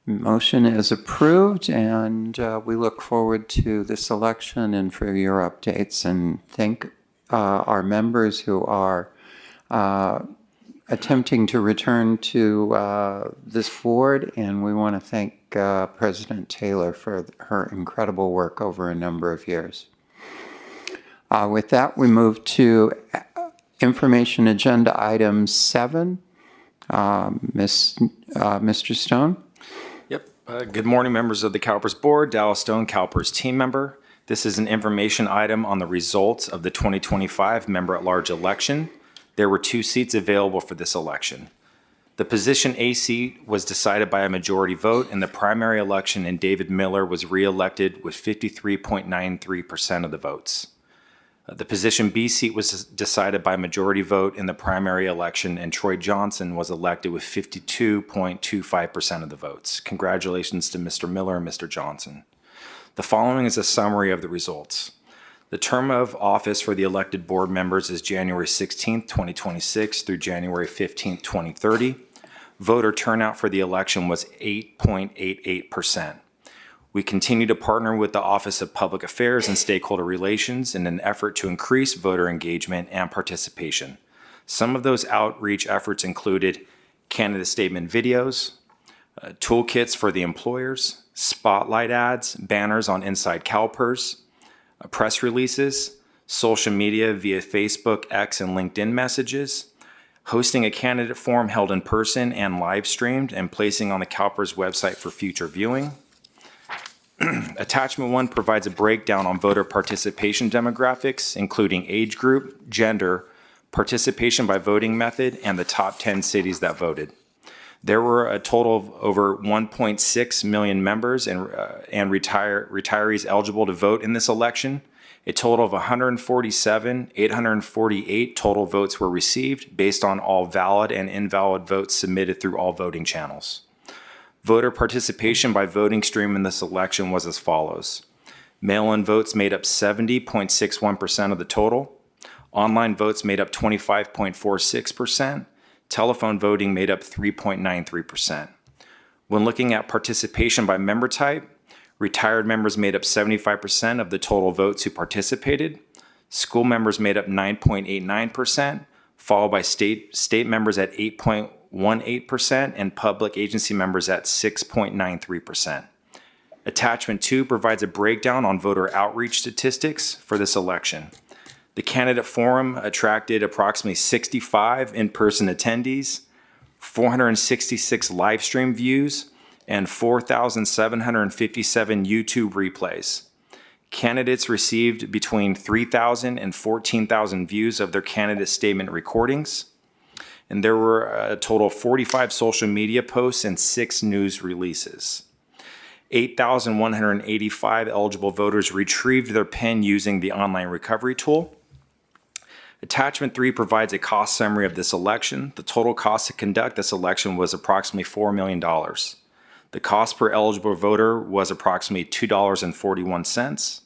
Motion is approved, and we look forward to this election and for your updates. And thank our members who are attempting to return to this board, and we want to thank President Taylor for her incredible work over a number of years. With that, we move to information agenda item 7. Mr. Stone? Yep. Good morning, members of the CalPERS board. Dallas Stone, CalPERS team member. This is an information item on the results of the 2025 member-at-large election. There were 2 seats available for this election. The position A seat was decided by a majority vote in the primary election, and David Miller was re-elected with 53.93% of the votes. The position B seat was decided by majority vote in the primary election, and Troy Johnson was elected with 52.25% of the votes. Congratulations to Mr. Miller and Mr. Johnson. The following is a summary of the results. The term of office for the elected board members is January 16th, 2026 through January 15th, 2030. Voter turnout for the election was 8.88%. We continue to partner with the Office of Public Affairs and Stakeholder Relations in an effort to increase voter engagement and participation. Some of those outreach efforts included candidate statement videos, toolkits for the employers, spotlight ads, banners on Inside CalPERS, press releases, social media via Facebook, X, and LinkedIn messages, hosting a candidate forum held in person and live streamed and placing on the CalPERS website for future viewing. Attachment 1 provides a breakdown on voter participation demographics, including age group, gender, participation by voting method, and the top 10 cities that voted. There were a total of over 1.6 million members and retirees eligible to vote in this election. A total of 147,848 total votes were received based on all valid and invalid votes submitted through all voting channels. Voter participation by voting stream in this election was as follows. Mail-in votes made up 70.61% of the total. Online votes made up 25.46%. Telephone voting made up 3.93%. When looking at participation by member type, retired members made up 75% of the total votes who participated. School members made up 9.89%, followed by state members at 8.18% and public agency members at 6.93%. Attachment 2 provides a breakdown on voter outreach statistics for this election. The candidate forum attracted approximately 65 in-person attendees, 466 live stream views, and 4,757 YouTube replays. Candidates received between 3,000 and 14,000 views of their candidate statement recordings. And there were a total of 45 social media posts and 6 news releases. 8,185 eligible voters retrieved their PIN using the online recovery tool. Attachment 3 provides a cost summary of this election. The total cost to conduct this election was approximately $4 million. The cost per eligible voter was approximately $2.41.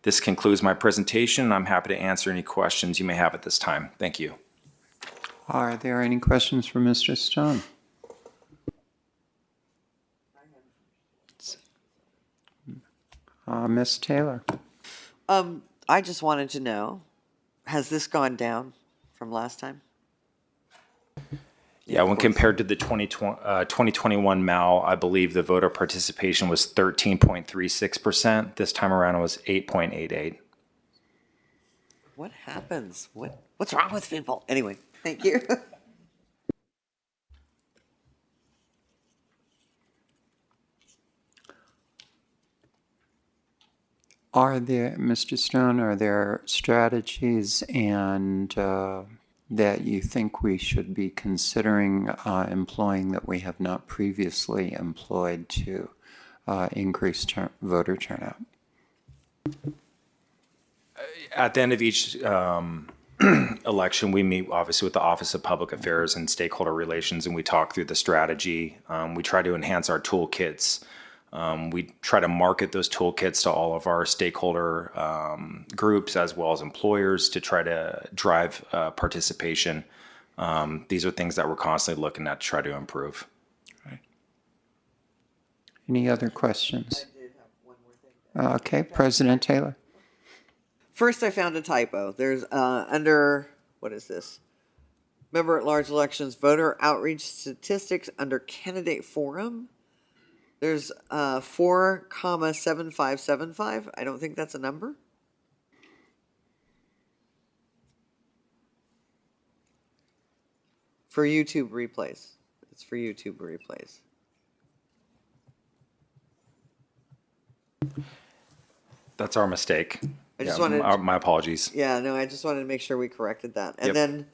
This concludes my presentation. I'm happy to answer any questions you may have at this time. Thank you. Are there any questions for Mr. Stone? Ms. Taylor? I just wanted to know, has this gone down from last time? Yeah, when compared to the 2021 MAL, I believe the voter participation was 13.36%. This time around it was 8.88. What happens? What's wrong with people? Anyway, thank you. Mr. Stone, are there strategies and that you think we should be considering employing that we have not previously employed to increase voter turnout? At the end of each election, we meet obviously with the Office of Public Affairs and Stakeholder Relations, and we talk through the strategy. We try to enhance our toolkits. We try to market those toolkits to all of our stakeholder groups as well as employers to try to drive participation. These are things that we're constantly looking at to try to improve. Any other questions? Okay, President Taylor. First, I found a typo. There's under, what is this? Member at large elections, voter outreach statistics under candidate forum. There's 4,7575. I don't think that's a number. For YouTube replays. It's for YouTube replays. That's our mistake. I just Yeah, wanted my apologies. Yeah, no, I just wanted to make sure we corrected that. And Yep. then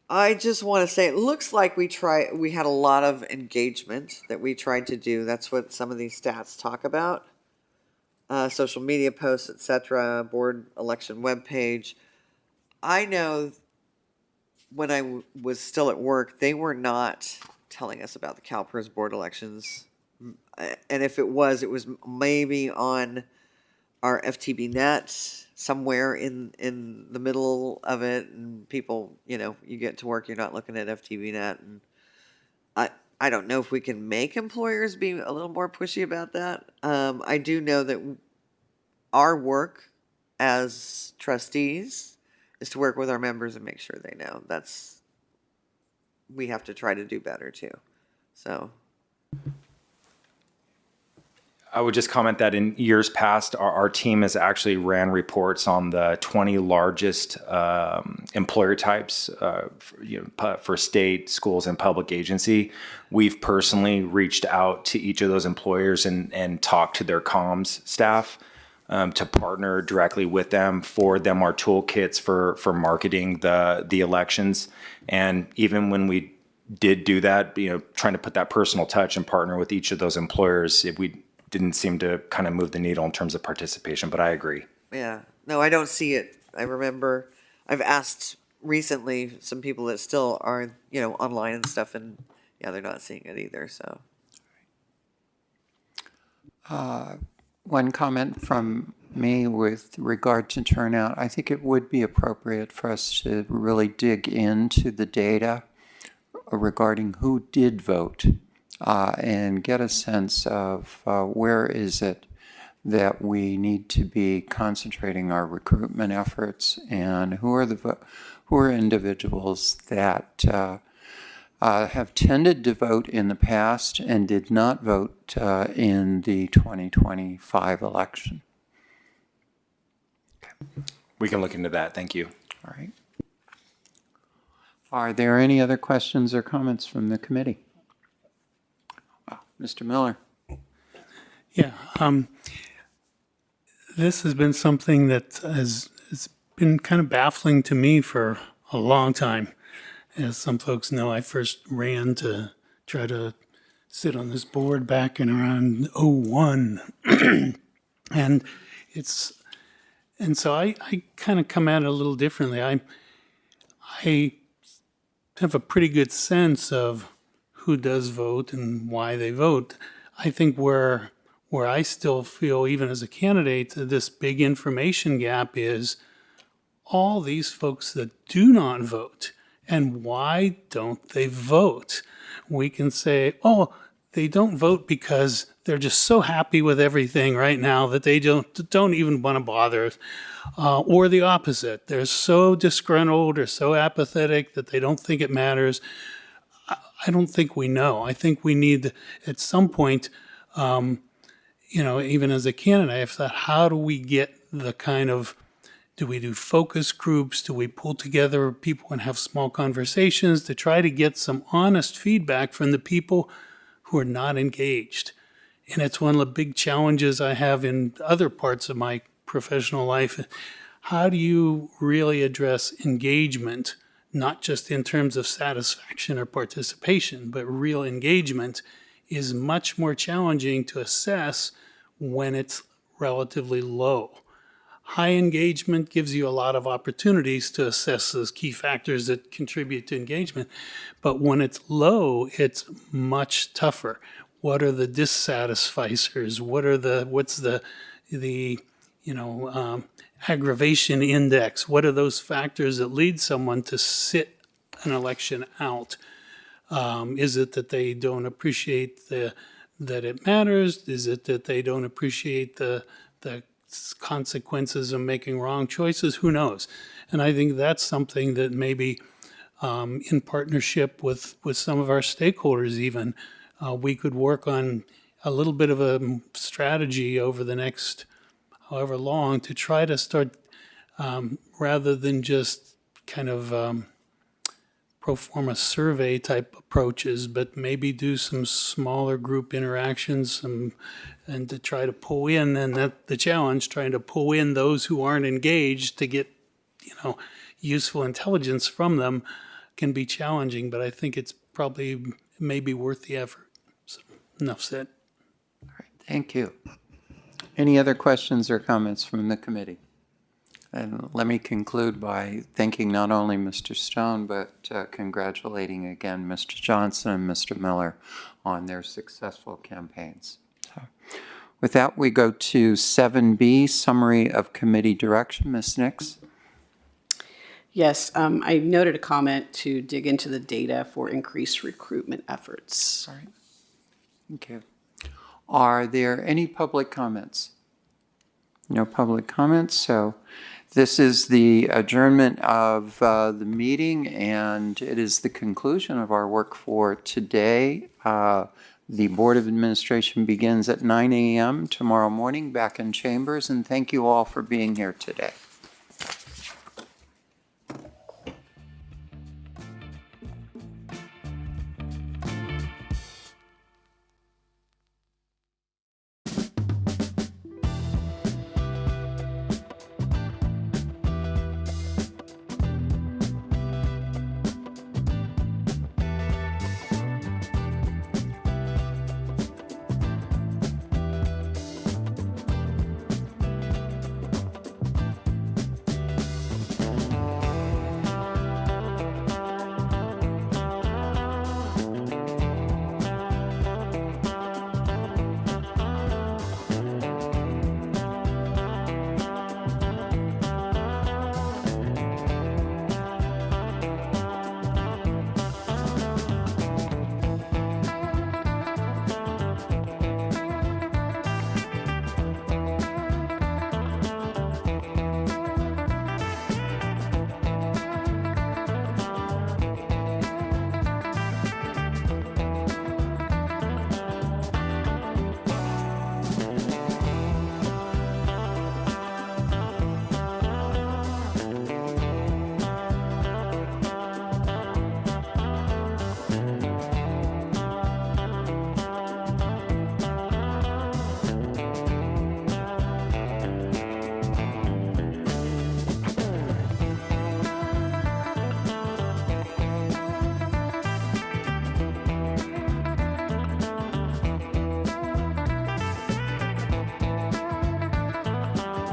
I just want to say, it looks like we had a lot of engagement that we tried to do. That's what some of these stats talk about. Social media posts, etc., board election webpage. I know when I was still at work, they were not telling us about the CalPERS board elections. And if it was maybe on our FTB net somewhere in the middle of it, and people, you get to work, you're not looking at FTB net, and I don't know if we can make employers be a little more pushy about that. I do know that our work as trustees is to work with our members and make sure they know. We have to try to do better too. So I would just comment that in years past, our team has actually ran reports on the 20 largest employer types for state, schools, and public agency. We've personally reached out to each of those employers and talked to their comms staff to partner directly with them, forward them our toolkits for marketing the elections. And even when we did do that, trying to put that personal touch and partner with each of those employers, we didn't seem to kind of move the needle in terms of participation, but I agree. yeah, no, I don't see it. I remember I've asked recently some people that still are, online and stuff, and yeah, they're not seeing it either. So One comment from me with regard to turnout. I think it would be appropriate for us to really dig into the data regarding who did vote and get a sense of where is it that we need to be concentrating our recruitment efforts, and who are individuals that have tended to vote in the past and did not vote in the 2025 election. We can look into that. Thank you. All right. Are there any other questions or comments from the committee? Mr. Miller. Yeah, this has been something that has been kind of baffling to me for a long time. As some folks know, I first ran to try to sit on this board back in around 2001. And so I kind of come at it a little differently. I have a pretty good sense of who does vote and why they vote. I think where I still feel, even as a candidate, this big information gap is all these folks that do not vote. And why don't they vote? We can say, oh, they don't vote because they're just so happy with everything right now that they don't even want to bother. Or the opposite. They're so disgruntled or so apathetic that they don't think it matters. I don't think we know. I think we need, at some point, even as a candidate, I've thought, how do we get the kind of, do we do focus groups? Do we pull together people and have small conversations to try to get some honest feedback from the people who are not engaged? And it's one of the big challenges I have in other parts of my professional life. How do you really address engagement, not just in terms of satisfaction or participation, but real engagement is much more challenging to assess when it's relatively low. High engagement gives you a lot of opportunities to assess those key factors that contribute to engagement. But when it's low, it's much tougher. What are the dissatisficers? What's the aggravation index? What are those factors that lead someone to sit an election out? Is it that they don't appreciate that it matters? Is it that they don't appreciate the consequences of making wrong choices? Who knows? And I think that's something that maybe in partnership with some of our stakeholders even, we could work on a little bit of a strategy over the next however long to try to start, rather than just kind of pro forma survey type approaches, but maybe do some smaller group interactions and to try to pull in, and that the challenge, trying to pull in those who aren't engaged to get, useful intelligence from them can be challenging, but I think it's probably maybe worth the effort. So, enough said. All right, thank you. Any other questions or comments from the committee? And let me conclude by thanking not only Mr. Stone, but congratulating again Mr. Johnson and Mr. Miller on their successful campaigns. So, with that, we go to 7B, Summary of Committee Direction. Ms. Nix. Yes, I noted a comment to dig into the data for increased recruitment efforts. All right. Thank you. Are there any public comments? No public comments, so this is the adjournment of the meeting, and it is the conclusion of our work for today. The Board of Administration begins at 9 a.m. tomorrow morning back in chambers, and thank you all for being here today.